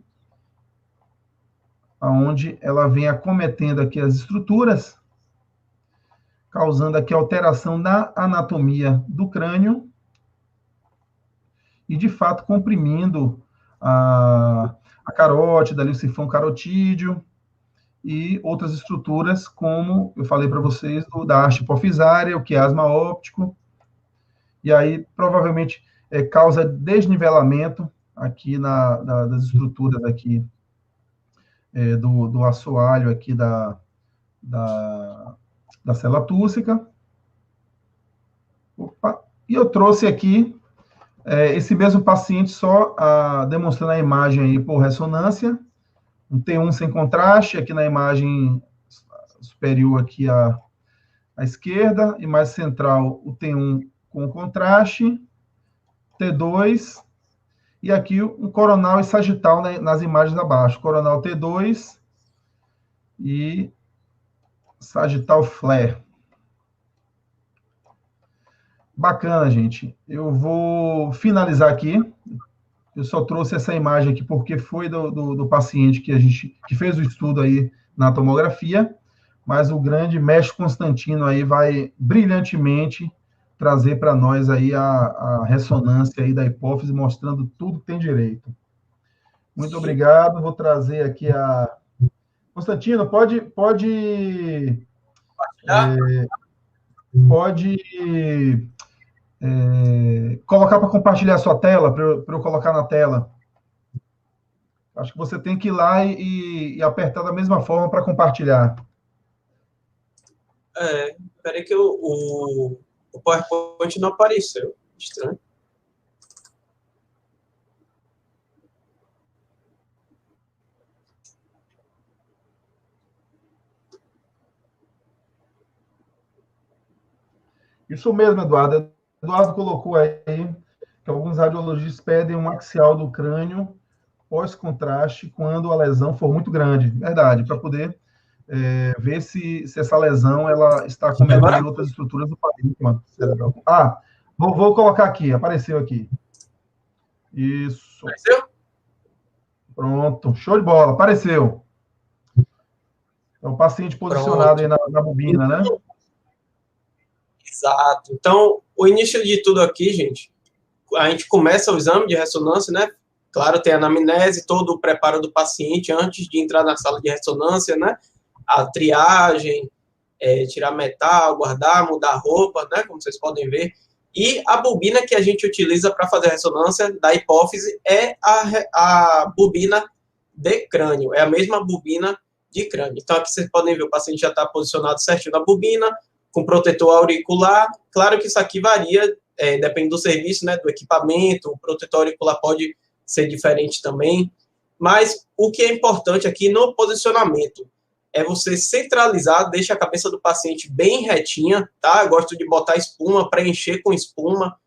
onde ela vem acometendo aqui as estruturas, causando aqui alteração na anatomia do crânio. e, de fato, comprimindo a carótida, ali, o sifão carotídeo e outras estruturas, como eu falei para vocês, da haste hipofisária, o quiasma óptico, e aí provavelmente causa desnivelamento aqui das estruturas aqui do assoalho aqui da célula túrcica. Opa. E eu trouxe aqui esse mesmo paciente só demonstrando a imagem aí por ressonância, um T1 sem contraste, aqui na imagem superior aqui à esquerda, e mais central o T1 com contraste, T2, e aqui o coronal e sagital, né, nas imagens abaixo, coronal T2 e sagital flare. Bacana, gente. Eu vou finalizar aqui. Eu só trouxe essa imagem aqui porque foi do paciente que fez o estudo aí na tomografia, mas o grande mestre Constantino aí vai brilhantemente trazer para nós aí a ressonância aí da hipófise, mostrando tudo que tem direito. Muito obrigado. Vou trazer aqui Constantino, pode colocar para compartilhar a sua tela, para eu colocar na tela. Acho que você tem que ir lá e apertar da mesma forma para compartilhar. Peraí que o PowerPoint não apareceu. Estranho. Isso mesmo, Eduardo. Eduardo colocou aí que alguns radiologistas pedem um axial do crânio pós-contraste quando a lesão for muito grande. Verdade, para poder ver se essa lesão ela está cometendo outras estruturas do parênquima cerebral. Vou colocar aqui, apareceu aqui. Isso. Apareceu? Pronto, show de bola, apareceu. É o paciente posicionado aí na bobina, né? Exato. Então, o início de tudo aqui, gente, a gente começa o exame de ressonância, né? Claro, tem a anamnese, todo o preparo do paciente antes de entrar na sala de ressonância, né? A triagem, tirar metal, guardar, mudar a roupa, né? Como vocês podem ver. E a bobina que a gente utiliza para fazer a ressonância da hipófise é a bobina de crânio. É a mesma bobina de crânio. Então, aqui vocês podem ver, o paciente já está posicionado certinho na bobina, com protetor auricular. Claro que isso aqui varia, depende do serviço, né? Do equipamento, o protetor auricular pode ser diferente também. Mas o que é importante aqui no posicionamento é você centralizar, deixa a cabeça do paciente bem retinha, tá? Eu gosto de botar espuma, preencher com espuma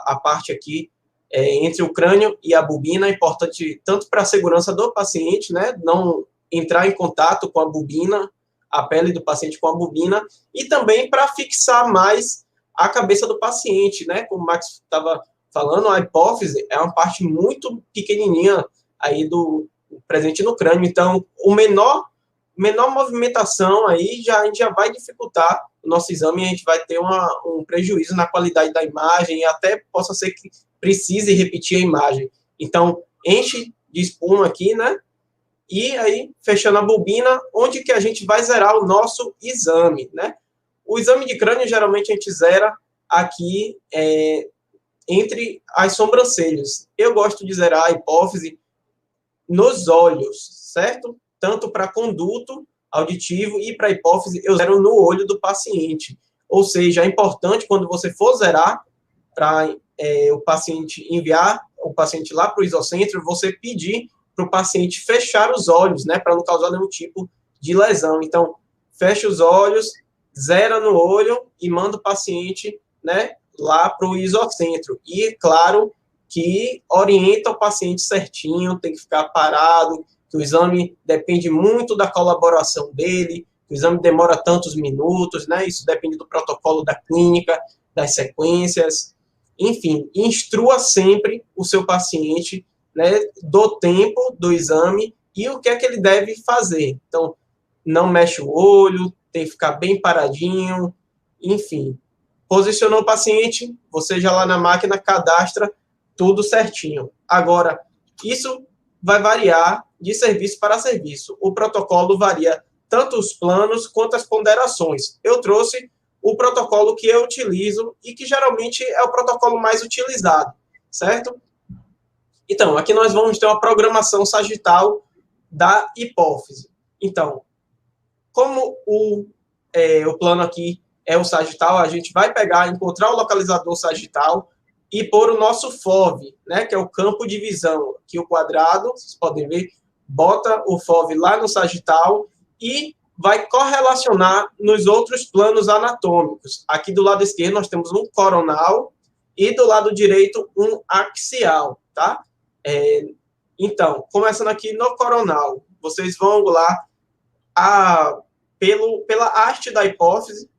a parte aqui entre o crânio e a bobina. É importante tanto para a segurança do paciente, né? Não entrar em contato com a bobina, a pele do paciente com a bobina, e também para fixar mais a cabeça do paciente, né? Como o Max estava falando, a hipófise é uma parte muito pequenininha aí presente no crânio. Então, o menor movimentação aí a gente já vai dificultar o nosso exame e a gente vai ter um prejuízo na qualidade da imagem e até possa ser que precise repetir a imagem. Então, enche de espuma aqui, né? E aí, fechando a bobina, onde que a gente vai zerar o nosso exame, né? O exame de crânio, geralmente, a gente zera aqui entre as sobrancelhas. Eu gosto de zerar a hipófise nos olhos, certo? Tanto para conduto auditivo e para hipófise, eu zero no olho do paciente. Ou seja, é importante, quando você for zerar, para o paciente enviar o paciente lá para o isocentro, você pedir para o paciente fechar os olhos, né? Para não causar nenhum tipo de lesão. Então, fecha os olhos, zera no olho e manda o paciente, né, lá para o isocentro. E, claro, que orienta o paciente certinho, tem que ficar parado, que o exame depende muito da colaboração dele, o exame demora tantos minutos, né? Isso depende do protocolo da clínica, das sequências. Enfim, instrua sempre o seu paciente, né, do tempo do exame e o que é que ele deve fazer. Então, não mexe o olho, tem que ficar bem paradinho, enfim. Posicionou o paciente, você já lá na máquina cadastra tudo certinho. Agora, isso vai variar de serviço para serviço. O protocolo varia tanto os planos quanto as ponderações. Eu trouxe o protocolo que eu utilizo e que geralmente é o protocolo mais utilizado, certo? Então, aqui nós vamos ter uma programação sagital da hipófise. Então, como o plano aqui é o sagital, a gente vai encontrar o localizador sagital e pôr o nosso FOV, né, que é o campo de visão. Aqui o quadrado, vocês podem ver, bota o FOV lá no sagital e vai correlacionar nos outros planos anatômicos. Aqui do lado esquerdo nós temos um coronal e do lado direito um axial, tá? Então, começando aqui no coronal, vocês vão angular pela haste da hipófise,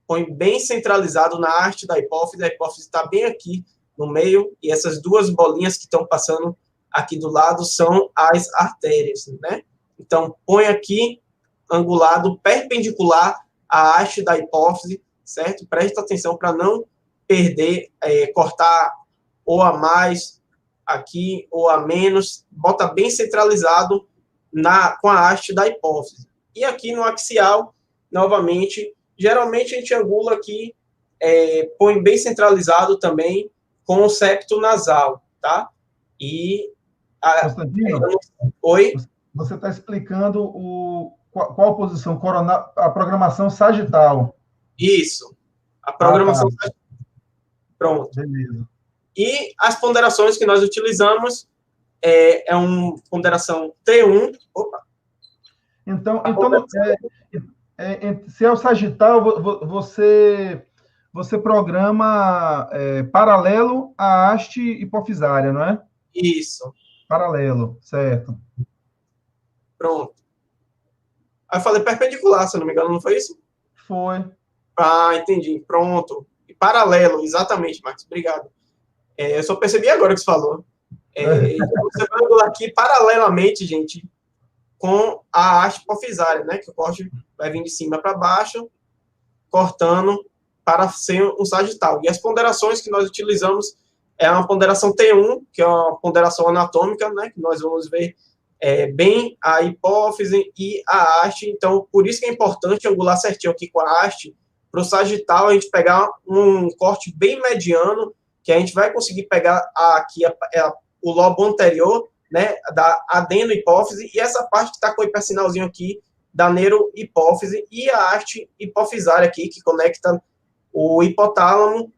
põe bem centralizado na haste da hipófise, a hipófise está bem aqui no meio, e essas duas bolinhas que estão passando aqui do lado são as artérias, né? Então, põe aqui, angulado, perpendicular à haste da hipófise, certo? Presta atenção para não perder, cortar ou a mais aqui ou a menos, bota bem centralizado com a haste da hipófise. E aqui no axial, novamente, geralmente a gente angula aqui, põe bem centralizado também com o septo nasal, tá? E... Constantino, oi? Você está explicando qual posição? Coronal, a programação sagital. Isso. A programação tá. sagital. Pronto. Beleza. E as ponderações que nós utilizamos é uma ponderação T1. Opa. Então se é o sagital, você programa paralelo à haste hipofisária, não é? Isso. Paralelo, certo. Pronto. Aí eu falei perpendicular, se eu não me engano, não foi isso? Foi. Ah, entendi. Pronto. E paralelo, exatamente, Marcos. Obrigado. Eu só percebi agora que você falou. Então você vai angular aqui paralelamente, gente, com a haste hipofisária, né? Que o corte vai vir de cima para baixo, cortando para ser um sagital. E as ponderações que nós utilizamos é uma ponderação T1, que é uma ponderação anatômica, né? Que nós vamos ver bem a hipófise e a haste. Então, por isso que é importante angular certinho aqui com a haste, para o sagital a gente pegar um corte bem mediano, que a gente vai conseguir pegar aqui o lobo anterior, né, da adenohipófise, e essa parte que está com o hipersinalzinho aqui, da neurohipófise, e a haste hipofisária aqui, que conecta o hipotálamo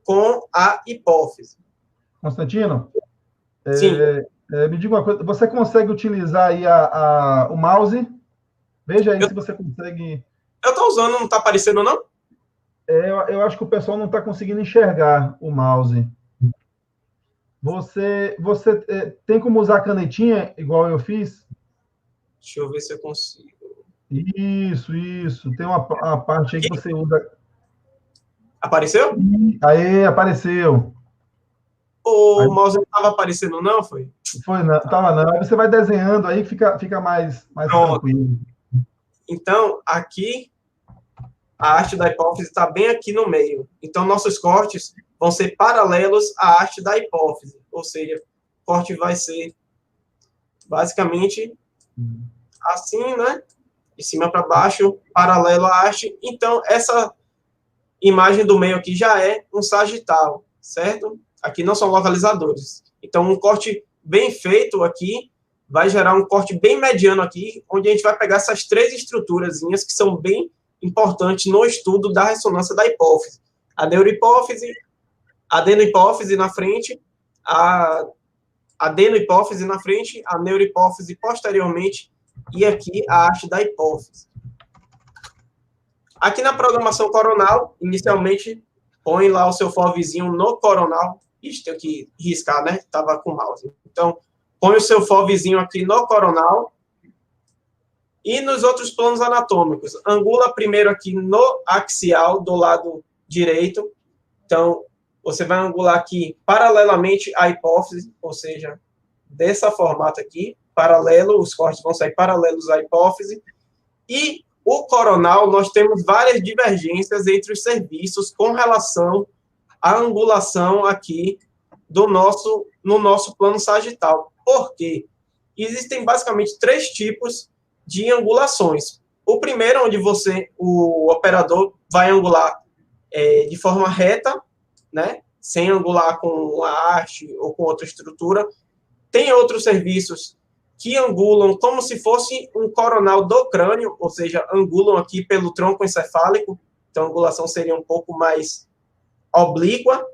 com a hipófise. Constantino? Sim. Me diga uma coisa, você consegue utilizar aí o mouse? Veja aí se você consegue... Eu estou usando, não está aparecendo, não? Eu acho que o pessoal não está conseguindo enxergar o mouse. Você tem como usar a canetinha, igual eu fiz? Deixa eu ver se eu consigo. Isso. Tem uma parte aí que você usa... Apareceu? Aí, apareceu. O mouse não estava aparecendo, não, foi? Foi, não. Estava não. Aí você vai desenhando aí, fica mais tranquilo. Então, aqui, a haste da hipófise está bem aqui no meio. Então, nossos cortes vão ser paralelos à haste da hipófise. Ou seja, o corte vai ser basicamente assim, né? De cima para baixo, paralelo à haste. Então, essa imagem do meio aqui já é um sagital, certo? Aqui não são localizadores. Então, um corte bem feito aqui vai gerar um corte bem mediano aqui, onde a gente vai pegar essas três estruturazinhas que são bem importantes no estudo da ressonância da hipófise. A neurohipófise, a adenohipófise na frente, a adenohipófise na frente, a neurohipófise posteriormente e aqui a haste da hipófise. Aqui na programação coronal, inicialmente, põe lá o seu FOVzinho no coronal. Ixi, tenho que riscar, né? Estava com o mouse. Então, põe o seu FOVzinho aqui no coronal. E nos outros planos anatômicos, angula primeiro aqui no axial, do lado direito. Então, você vai angular aqui paralelamente à hipófise, ou seja, dessa formata aqui, paralelo, os cortes vão sair paralelos à hipófise. E o coronal, nós temos várias divergências entre os serviços com relação à angulação aqui no nosso plano sagital. Por quê? Existem basicamente 3 tipos de angulações. O primeiro, onde o operador vai angular de forma reta, né? Sem angular com a haste ou com outra estrutura. Tem outros serviços que angulam como se fosse um coronal do crânio, ou seja, angulam aqui pelo tronco encefálico, então a angulação seria um pouco mais oblíqua,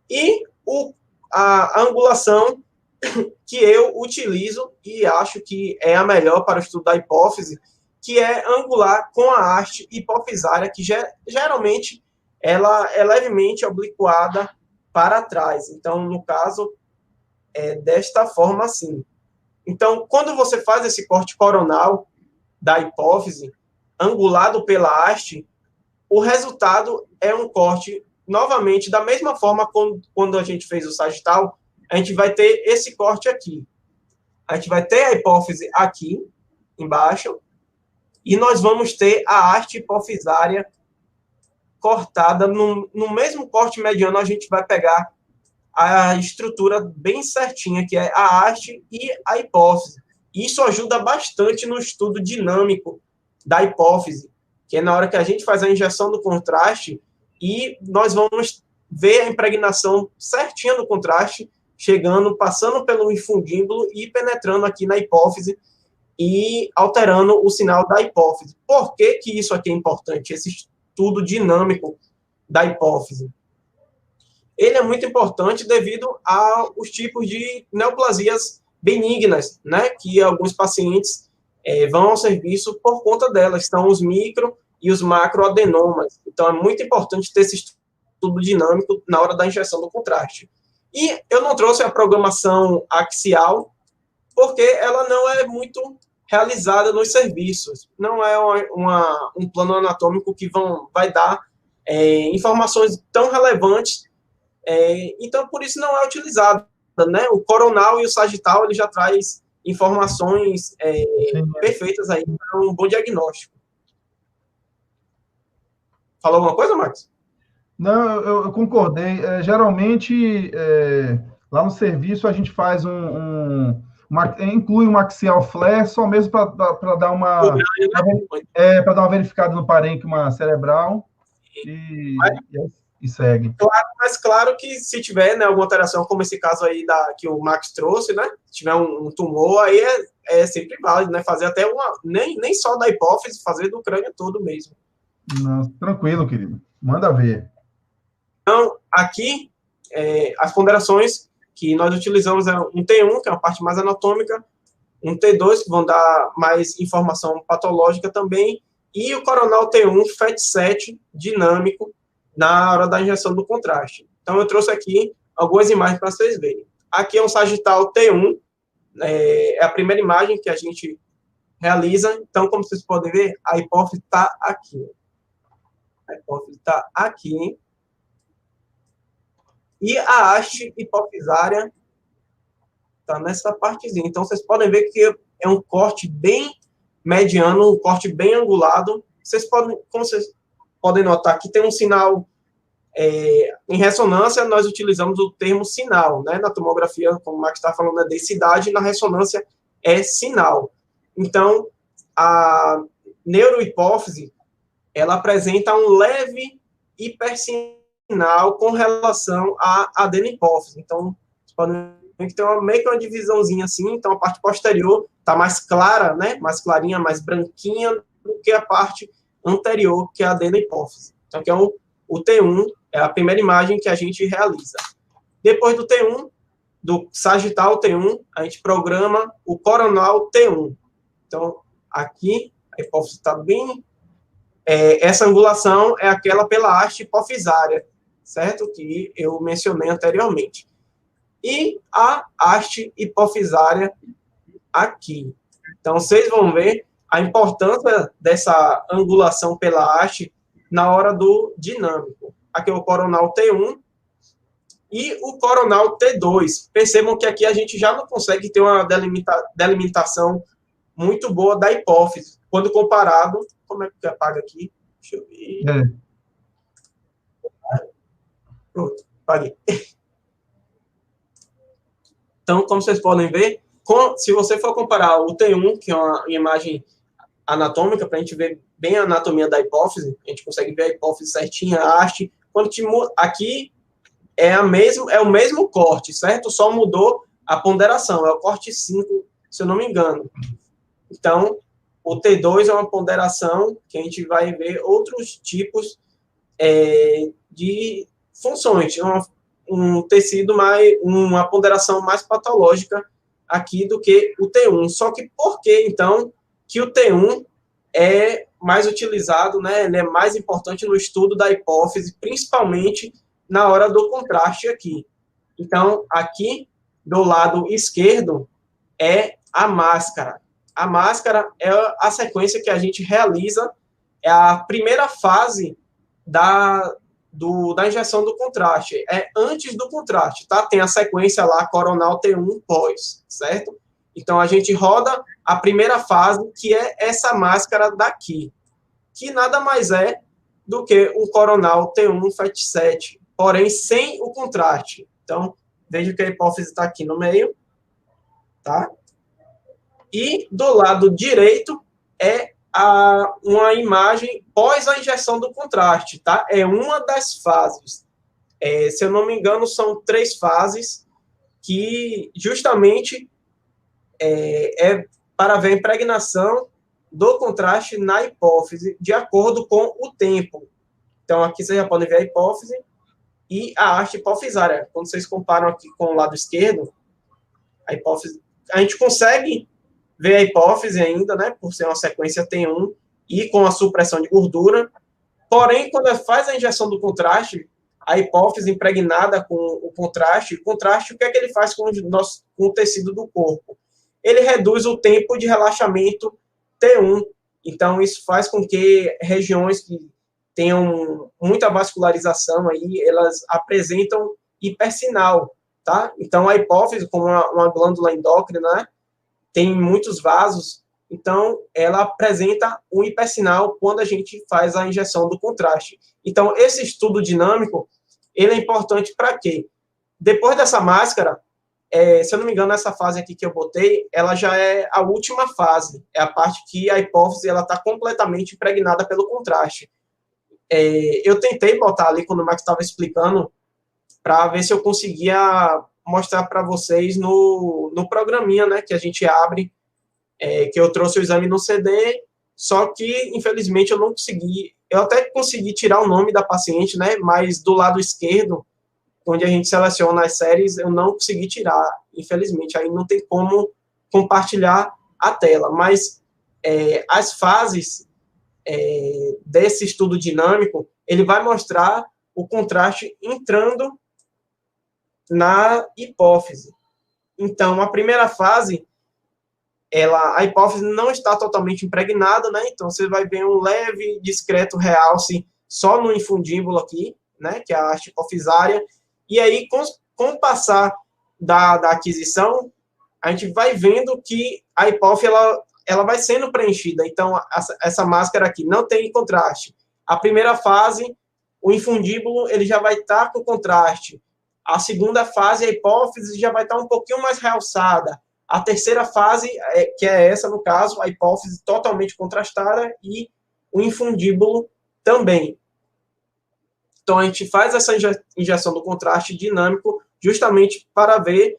e a angulação que eu utilizo e acho que é a melhor para o estudo da hipófise, que é angular com a haste hipofisária, que geralmente ela é levemente obliquada para trás. Então, no caso, é desta forma assim. Então, quando você faz esse corte coronal da hipófise, angulado pela haste, o resultado é um corte, novamente, da mesma forma quando a gente fez o sagital, a gente vai ter esse corte aqui. A gente vai ter a hipófise aqui, embaixo, e nós vamos ter a haste hipofisária cortada. No mesmo corte mediano, a gente vai pegar a estrutura bem certinha, que é a haste e a hipófise. Isso ajuda bastante no estudo dinâmico da hipófise, que é na hora que a gente faz a injeção do contraste e nós vamos ver a impregnação certinha do contraste, passando pelo infundíbulo e penetrando aqui na hipófise e alterando o sinal da hipófise. Por que que isso aqui é importante, esse estudo dinâmico da hipófise? Ele é muito importante devido aos tipos de neoplasias benignas, né, que alguns pacientes vão ao serviço por conta delas. Estão os micro e os macroadenomas. Então, é muito importante ter esse estudo dinâmico na hora da injeção do contraste. E eu não trouxe a programação axial, porque ela não é muito realizada nos serviços. Não é um plano anatômico que vai dar informações tão relevantes. Então, por isso não é utilizado, né? O coronal e o sagital, ele já traz informações perfeitas aí para um bom diagnóstico. Falou alguma coisa, Marcos? Não, eu concordei. Geralmente, lá no serviço, a gente faz inclui um axial flare, só mesmo para dar para dar uma verificada no parênquima cerebral e segue. Claro, mas claro que se tiver, né, alguma alteração, como esse caso aí que o Max trouxe, né? Se tiver um tumor, aí é sempre válido, né? Fazer até nem só da hipófise, fazer do crânio todo mesmo. Não, tranquilo, querido. Manda ver. Então, aqui, as ponderações que nós utilizamos é um T1, que é a parte mais anatômica, um T2, que vão dar mais informação patológica também, e o coronal T1 FET7 dinâmico na hora da injeção do contraste. Então, eu trouxe aqui algumas imagens para vocês verem. Aqui é um sagital T1, é a primeira imagem que a gente realiza. Então, como vocês podem ver, a hipófise está aqui. A hipófise está aqui. E a haste hipofisária está nessa partezinha. Então, vocês podem ver que é um corte bem mediano, um corte bem angulado. Como vocês podem notar, que tem um sinal em ressonância, nós utilizamos o termo sinal, né? Na tomografia, como o Max está falando, é densidade, na ressonância é sinal. Então, a neurohipófise, ela apresenta um leve hipersinal com relação à adenopófise. Então, vocês podem ver que tem meio que uma divisãozinha assim, então a parte posterior está mais clara, né? Mais clarinha, mais branquinha do que a parte anterior, que é a adenopófise. Então, que é o T1, é a primeira imagem que a gente realiza. Depois do T1, do sagital T1, a gente programa o coronal T1. Então, aqui, a hipófise está bem... essa angulação é aquela pela haste hipofisária, certo? Que eu mencionei anteriormente. E a haste hipofisária aqui. Então, vocês vão ver a importância dessa angulação pela haste na hora do dinâmico. Aqui é o coronal T1 e o coronal T2. Percebam que aqui a gente já não consegue ter uma delimitação muito boa da hipófise, quando comparado... Como é que apaga aqui? Deixa eu ver. Pronto, apaguei. Então, como vocês podem ver, se você for comparar o T1, que é uma imagem anatômica, para a gente ver bem a anatomia da hipófise, a gente consegue ver a hipófise certinha, a haste. Aqui é o mesmo corte, certo? Só mudou a ponderação, é o corte 5, se eu não me engano. Então, o T2 é uma ponderação que a gente vai ver outros tipos de funções, um tecido uma ponderação mais patológica aqui do que o T1. Só que por que, então, que o T1 é mais utilizado, né? Ele é mais importante no estudo da hipófise, principalmente na hora do contraste aqui. Então, aqui do lado esquerdo é a máscara. A máscara é a sequência que a gente realiza, é a primeira fase da injeção do contraste, é antes do contraste, tá? Tem a sequência lá, coronal T1 pós, certo? Então, a gente roda a primeira fase, que é essa máscara daqui, que nada mais é do que um coronal T1 FET7, porém sem o contraste. Então, veja que a hipófise está aqui no meio, tá? E do lado direito é uma imagem pós a injeção do contraste, tá? É uma das fases. Se eu não me engano, são 3 fases que justamente para ver a impregnação do contraste na hipófise de acordo com o tempo. Então, aqui vocês já podem ver a hipófise e a haste hipofisária. Quando vocês comparam aqui com o lado esquerdo, a hipófise, a gente consegue ver a hipófise ainda, né, por ser uma sequência T1 e com a supressão de gordura. Porém, quando faz a injeção do contraste, a hipófise impregnada com o contraste, o que é que ele faz com o tecido do corpo? Ele reduz o tempo de relaxamento T1. Então, isso faz com que regiões que tenham muita vascularização aí, elas apresentam hipersinal, tá? Então, a hipófise, como uma glândula endócrina, né, tem muitos vasos, então ela apresenta um hipersinal quando a gente faz a injeção do contraste. Então, esse estudo dinâmico, ele é importante para quê? Depois dessa máscara, se eu não me engano, essa fase aqui que eu botei, ela já é a última fase, é a parte que a hipófise está completamente impregnada pelo contraste. Eu tentei botar ali, quando o Max estava explicando, para ver se eu conseguia mostrar para vocês no programinha, né, que a gente abre, que eu trouxe o exame no CD, só que, infelizmente, eu não consegui. Eu até consegui tirar o nome da paciente, né, mas do lado esquerdo, onde a gente seleciona as séries, eu não consegui tirar, infelizmente. Aí não tem como compartilhar a tela. Mas as fases desse estudo dinâmico, ele vai mostrar o contraste entrando na hipófise. Então, a primeira fase, a hipófise não está totalmente impregnada, né? Então, você vai ver um leve, discreto realce só no infundíbulo aqui, né? Que é a haste hipofisária. E aí, com o passar da aquisição, a gente vai vendo que a hipófise, ela vai sendo preenchida. Então, essa máscara aqui não tem contraste. A primeira fase, o infundíbulo, ele já vai estar com contraste. A segunda fase, a hipófise já vai estar um pouquinho mais realçada. A terceira fase, que é essa, no caso, a hipófise totalmente contrastada e o infundíbulo também. Então, a gente faz essa injeção do contraste dinâmico justamente para ver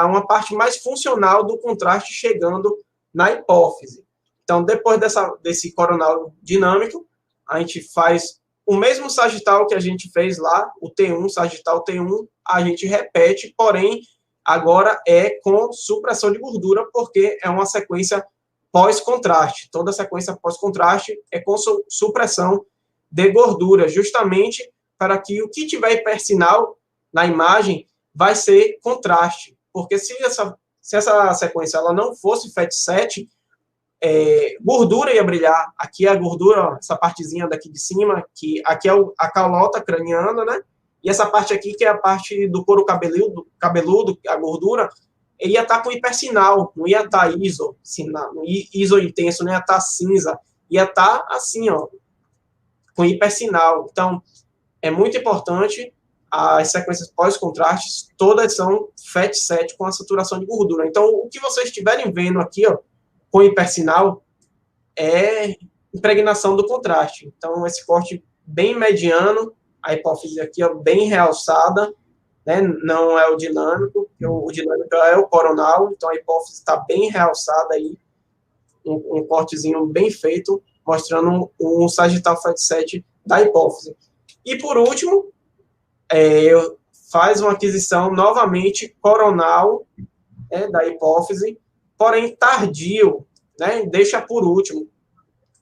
uma parte mais funcional do contraste chegando na hipófise. Então, depois desse coronal dinâmico, a gente faz o mesmo sagital que a gente fez lá, o T1, sagital T1, a gente repete, porém, agora é com supressão de gordura, porque é uma sequência pós-contraste. Toda sequência pós-contraste é com supressão de gordura, justamente para que o que tiver hipersinal na imagem vai ser contraste. Porque se essa sequência ela não fosse FET7, gordura ia brilhar. Aqui é a gordura, essa partezinha daqui de cima, que aqui é a calota craniana, né? E essa parte aqui, que é a parte do couro cabeludo, a gordura, ele ia estar com hipersinal, não ia estar iso intenso, não ia estar cinza, ia estar assim, ó, com hipersinal. Então, é muito importante as sequências pós-contrastes, todas são FAT7 com a saturação de gordura. Então, o que vocês estiverem vendo aqui, ó, com hipersinal, é impregnação do contraste. Então, esse corte bem mediano, a hipófise aqui, ó, bem realçada, né? Não é o dinâmico, o dinâmico é o coronal, então a hipófise está bem realçada aí, um cortezinho bem feito, mostrando um sagital FAT7 da hipófise. E por último, faz uma aquisição novamente coronal, né, da hipófise, porém tardio, né? Deixa por último.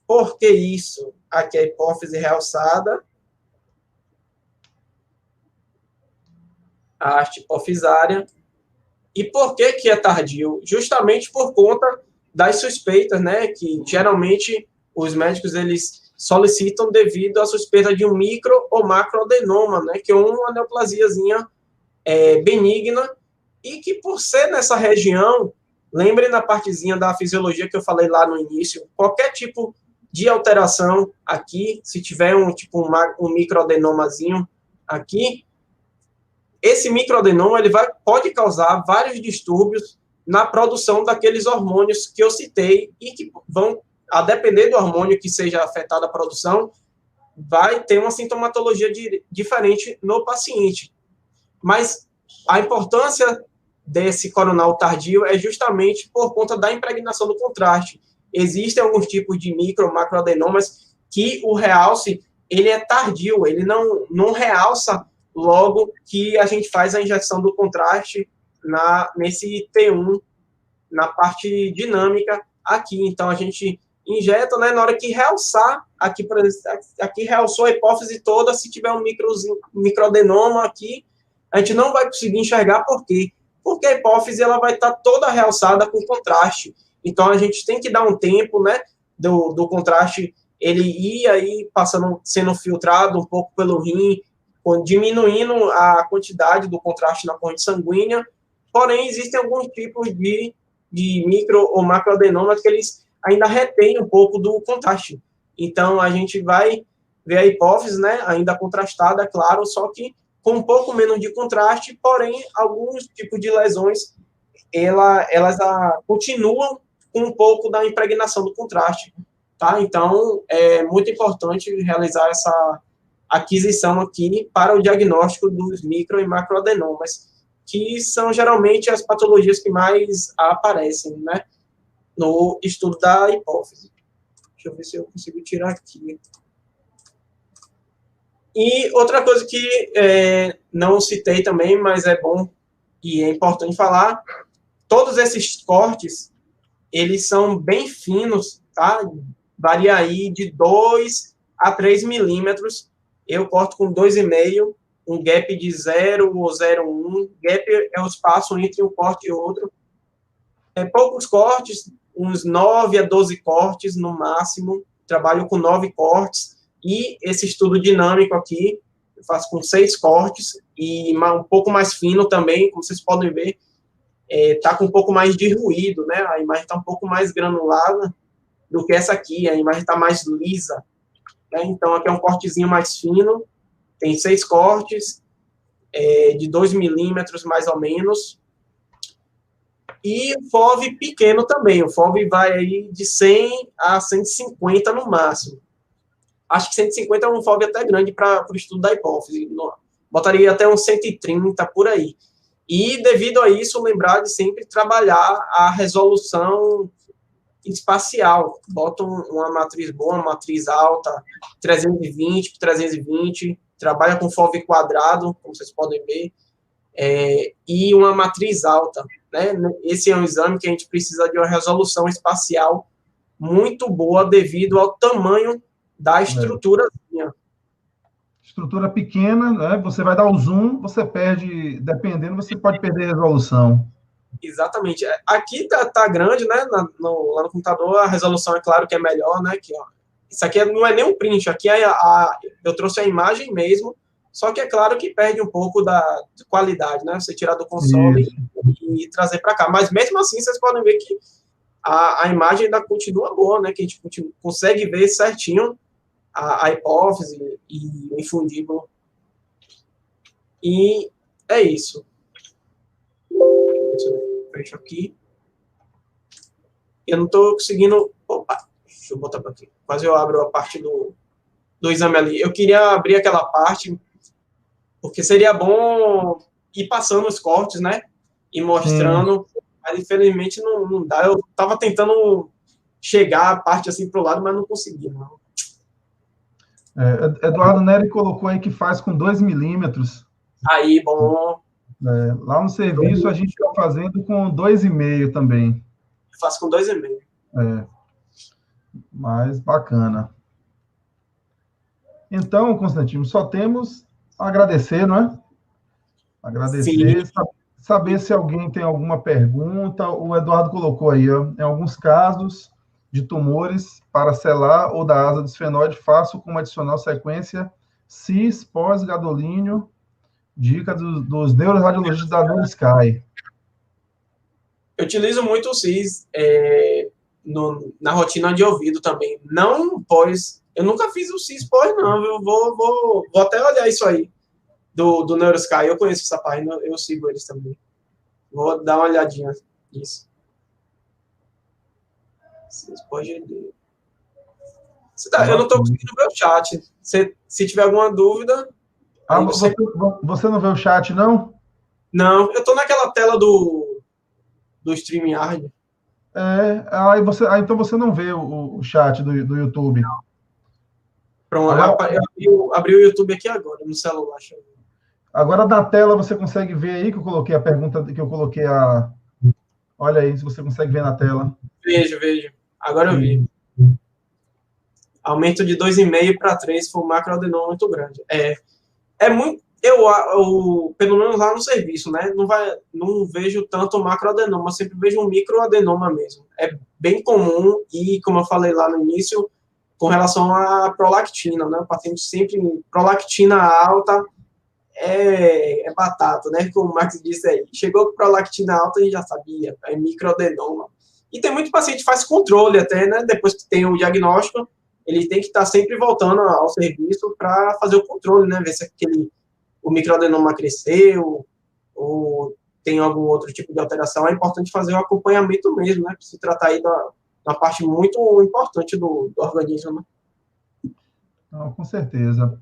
Por que isso? Aqui a hipófise realçada, a haste hipofisária. E por que que é tardio? Justamente por conta das suspeitas, né, que geralmente os médicos eles solicitam devido à suspeita de um micro ou macroadenoma, né, que é uma neoplasiazinha benigna, e que por ser nessa região, lembrem na partezinha da fisiologia que eu falei lá no início, qualquer tipo de alteração aqui, se tiver um microadenomazinho aqui, esse microadenoma ele pode causar vários distúrbios na produção daqueles hormônios que eu citei e que vão, a depender do hormônio que seja afetado a produção, vai ter uma sintomatologia diferente no paciente. Mas a importância desse coronal tardio é justamente por conta da impregnação do contraste. Existem alguns tipos de micro, macroadenomas que o realce, ele é tardio, ele não realça logo que a gente faz a injeção do contraste nesse T1, na parte dinâmica aqui. Então, a gente injeta, né, na hora que realçar, aqui, por exemplo, aqui realçou a hipófise toda, se tiver um microadenoma aqui, a gente não vai conseguir enxergar. Por quê? Porque a hipófise ela vai estar toda realçada com contraste. Então, a gente tem que dar um tempo, né, do contraste, ele ir aí sendo filtrado um pouco pelo rim, diminuindo a quantidade do contraste na corrente sanguínea. Porém, existem alguns tipos de micro ou macroadenomas que eles ainda retêm um pouco do contraste. Então, a gente vai ver a hipófise, né, ainda contrastada, claro, só que com um pouco menos de contraste, porém, alguns tipos de lesões, elas continuam com um pouco da impregnação do contraste, tá? Então, é muito importante realizar essa aquisição aqui para o diagnóstico dos micro e macroadenomas, que são geralmente as patologias que mais aparecem, né, no estudo da hipófise. Deixa eu ver se eu consigo tirar aqui. E outra coisa que não citei também, mas é bom e é importante falar, todos esses cortes, eles são bem finos, tá? Varia aí de 2 a 3 milímetros. Eu corto com 2,5, um gap de 0 ou 0,1. Gap é o espaço entre um corte e outro. Poucos cortes, uns 9 a 12 cortes no máximo. Trabalho com 9 cortes. E esse estudo dinâmico aqui, eu faço com 6 cortes e um pouco mais fino também, como vocês podem ver, tá com um pouco mais de ruído, né? A imagem está um pouco mais granulada do que essa aqui, a imagem está mais lisa, né? Então, aqui é um cortezinho mais fino, tem 6 cortes, de 2 milímetros mais ou menos, e o FOV pequeno também, o FOV vai aí de 100 a 150 no máximo. Acho que 150 é um FOV até grande para o estudo da hipófise, botaria até uns 130 por aí. E, devido a isso, lembrar de sempre trabalhar a resolução espacial. Bota uma matriz boa, uma matriz alta, 320 por 320, trabalha com FOV quadrado, como vocês podem ver, e uma matriz alta, né? Esse é um exame que a gente precisa de uma resolução espacial muito boa devido ao tamanho da estruturazinha. Estrutura pequena, né? Você vai dar o zoom, você perde, dependendo, você pode perder a resolução. Exatamente. Aqui tá grande, né? Lá no computador, a resolução é claro que é melhor, né? Aqui, ó. Isso aqui não é nem um print, aqui eu trouxe a imagem mesmo, só que é claro que perde um pouco da qualidade, né? Você tirar do console e trazer para cá. Mas mesmo assim, vocês podem ver que a imagem ainda continua boa, né? Que a gente consegue ver certinho a hipófise e o infundíbulo. E é isso. Fecho aqui. Eu não estou conseguindo... Opa, deixa eu botar para aqui. Quase eu abro a parte do exame ali. Eu queria abrir aquela parte, porque seria bom ir passando os cortes, né? E mostrando. Sim. Mas, infelizmente, não dá. Eu estava tentando chegar a parte assim para o lado, mas não consegui, não. Eduardo Neri colocou aí que faz com 2 milímetros. Aí, bom. Lá no serviço, a gente está fazendo com 2,5 também. Eu faço com 2,5. Mas bacana. Então, Constantino, só temos a agradecer, não é? Agradecer, saber se alguém tem alguma pergunta. O Eduardo colocou aí, ó, em alguns casos de tumores para selar ou da asa do esfenóide, faço como adicional sequência cis pós-gadolínio, dica dos neuroradiologistas da NeuroSky. Eu utilizo muito o cis na rotina de ouvido também. Não pós. Eu nunca fiz o cis pós, não. Eu vou até olhar isso aí do NeuroSky. Eu conheço essa página, eu sigo eles também. Vou dar uma olhadinha nisso. Cis pós-GD. Eu não estou conseguindo ver o chat. Se tiver alguma dúvida... Você não vê o chat, não? Não, eu estou naquela tela do StreamYard. Então você não vê o chat do YouTube. Pronto, agora, eu abri o YouTube aqui agora, no celular. Agora na tela você consegue ver aí que eu coloquei a pergunta, que eu coloquei a... Olha aí, se você consegue ver na tela. Vejo. Agora eu vi. Aumento de 2,5 para 3 for macroadenoma muito grande. É muito... pelo menos lá no serviço, né? Não vejo tanto macroadenoma, sempre vejo um microadenoma mesmo. É bem comum e, como eu falei lá no início, com relação à prolactina, né? O paciente sempre... Prolactina alta é batata, né? Como o Max disse aí. Chegou com prolactina alta e já sabia. É microadenoma. E tem muito paciente que faz controle até, né? Depois que tem o diagnóstico, ele tem que estar sempre voltando ao serviço para fazer o controle, né? Ver se o microadenoma cresceu ou tem algum outro tipo de alteração. É importante fazer o acompanhamento mesmo, né? Para se tratar aí da parte muito importante do organismo, né? Não, com certeza.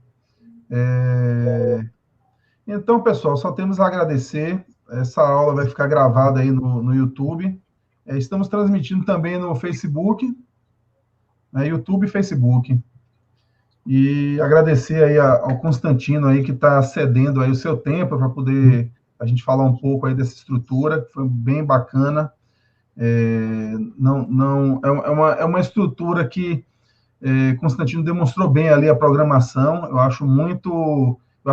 Então, pessoal, só temos a agradecer. Essa aula vai ficar gravada aí no YouTube. Estamos transmitindo também no Facebook, né, YouTube e Facebook. E agradecer aí ao Constantino aí que está cedendo aí o seu tempo para poder a gente falar um pouco aí dessa estrutura, que foi bem bacana. É uma estrutura que Constantino demonstrou bem ali a programação. Eu acho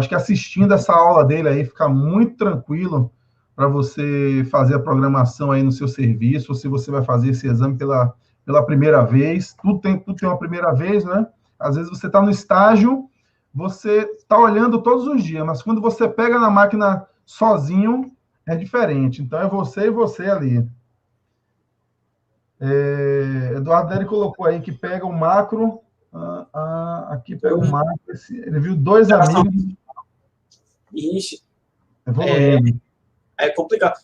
que assistindo essa aula dele aí fica muito tranquilo para você fazer a programação aí no seu serviço, ou se você vai fazer esse exame pela primeira vez. Tudo tem uma primeira vez, né? Às vezes você está no estágio, você está olhando todos os dias, mas quando você pega na máquina sozinho, é diferente. Então, é você e você ali. Eduardo Neri colocou aí que pega o macro. Aqui pega o macro. Ele viu 2 amigos. Ixi. Evoluindo. É complicado.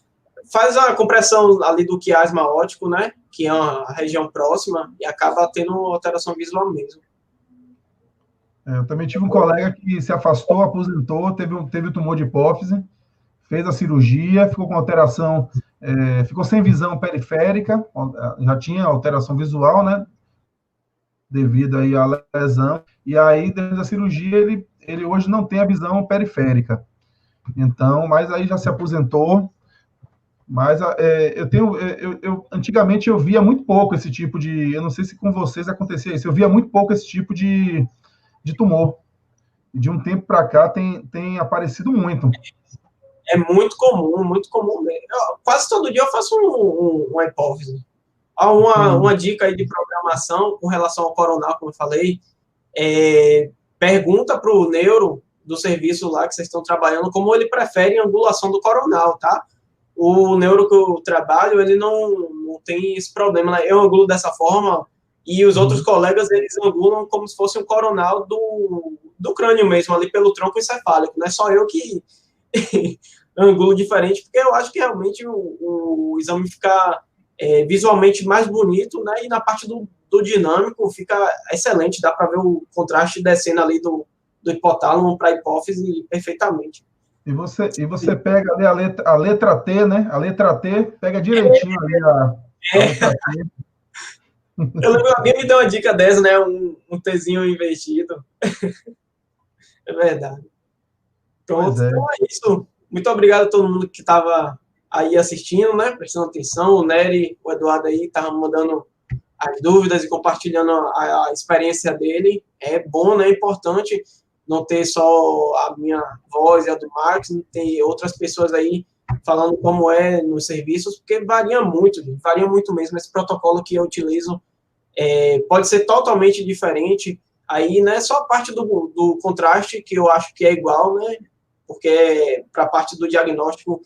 Faz a compressão ali do quiasma óptico, né? Que é a região próxima, e acaba tendo alteração visual mesmo. Eu também tive um colega que se afastou, aposentou, teve tumor de hipófise, fez a cirurgia, ficou com alteração, ficou sem visão periférica, já tinha alteração visual, né? Devido aí à lesão, e aí, depois da cirurgia, ele hoje não tem a visão periférica. Então, mas aí já se aposentou. Mas antigamente eu via muito pouco esse tipo de... Eu não sei se com vocês acontecia isso. Eu via muito pouco esse tipo de tumor. De um tempo para cá tem aparecido muito. É muito comum mesmo. Quase todo dia eu faço uma hipófise. Uma dica aí de programação com relação ao coronal, como eu falei, pergunta para o neuro do serviço lá que vocês estão trabalhando como ele prefere a angulação do coronal, tá? O neuro que eu trabalho, ele não tem esse problema, né? Eu angulo dessa forma e os outros colegas, eles angulam como se fosse um coronal do crânio mesmo, ali pelo tronco encefálico. Não é só eu que ângulo diferente, porque eu acho que realmente o exame fica visualmente mais bonito, né? E na parte do dinâmico fica excelente, dá para ver o contraste descendo ali do hipotálamo para a hipófise perfeitamente. E você pega ali a letra T, né? A letra T pega direitinho ali a letra T. Eu lembro que alguém me deu uma dica dessa, né? Um Tzinho invertido. É verdade. Pois Pronto, é. então é isso. Muito obrigado a todo mundo que estava aí assistindo, né? Prestando atenção. O Nery, o Eduardo aí estavam mandando as dúvidas e compartilhando a experiência dele. É bom, né? É importante não ter só a minha voz e a do Marcos, ter outras pessoas aí falando como é nos serviços, porque varia muito, gente, varia muito mesmo. Esse protocolo que eu utilizo pode ser totalmente diferente. Aí, né, só a parte do contraste, que eu acho que é igual, né, porque para a parte do diagnóstico,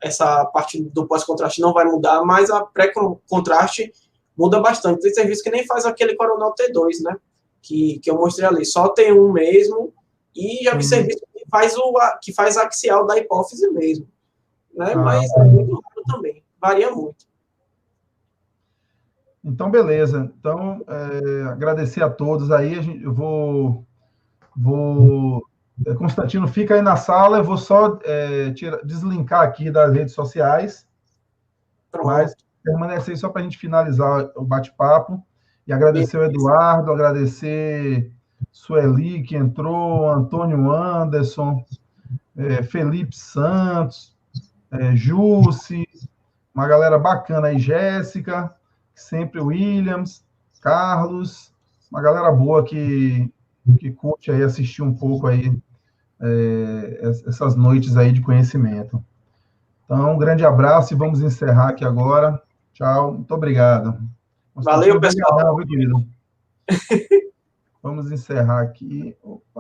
essa parte do pós-contraste não vai mudar, mas a pré-contraste muda bastante. Tem serviço que nem faz aquele Coronel T2, né, que eu mostrei ali, só tem um mesmo, e já vi serviço que faz axial da hipófise mesmo, né, mas é muito raro também, varia muito. Então, beleza. Então, agradecer a todos aí. Eu Constantino, fica aí na sala. Eu vou só deslinkar aqui das redes sociais, mas permanecer só para a gente finalizar o bate-papo. E agradecer o Eduardo, agradecer Sueli, que entrou, Antônio Anderson, Felipe Santos, Jussi, uma galera bacana aí, Jéssica, sempre Williams, Carlos, uma galera boa que curte aí assistir um pouco aí essas noites aí de conhecimento. Então, um grande abraço e vamos encerrar aqui agora. Tchau, muito obrigado. Valeu, pessoal. Viu, querido? Vamos encerrar aqui. Opa.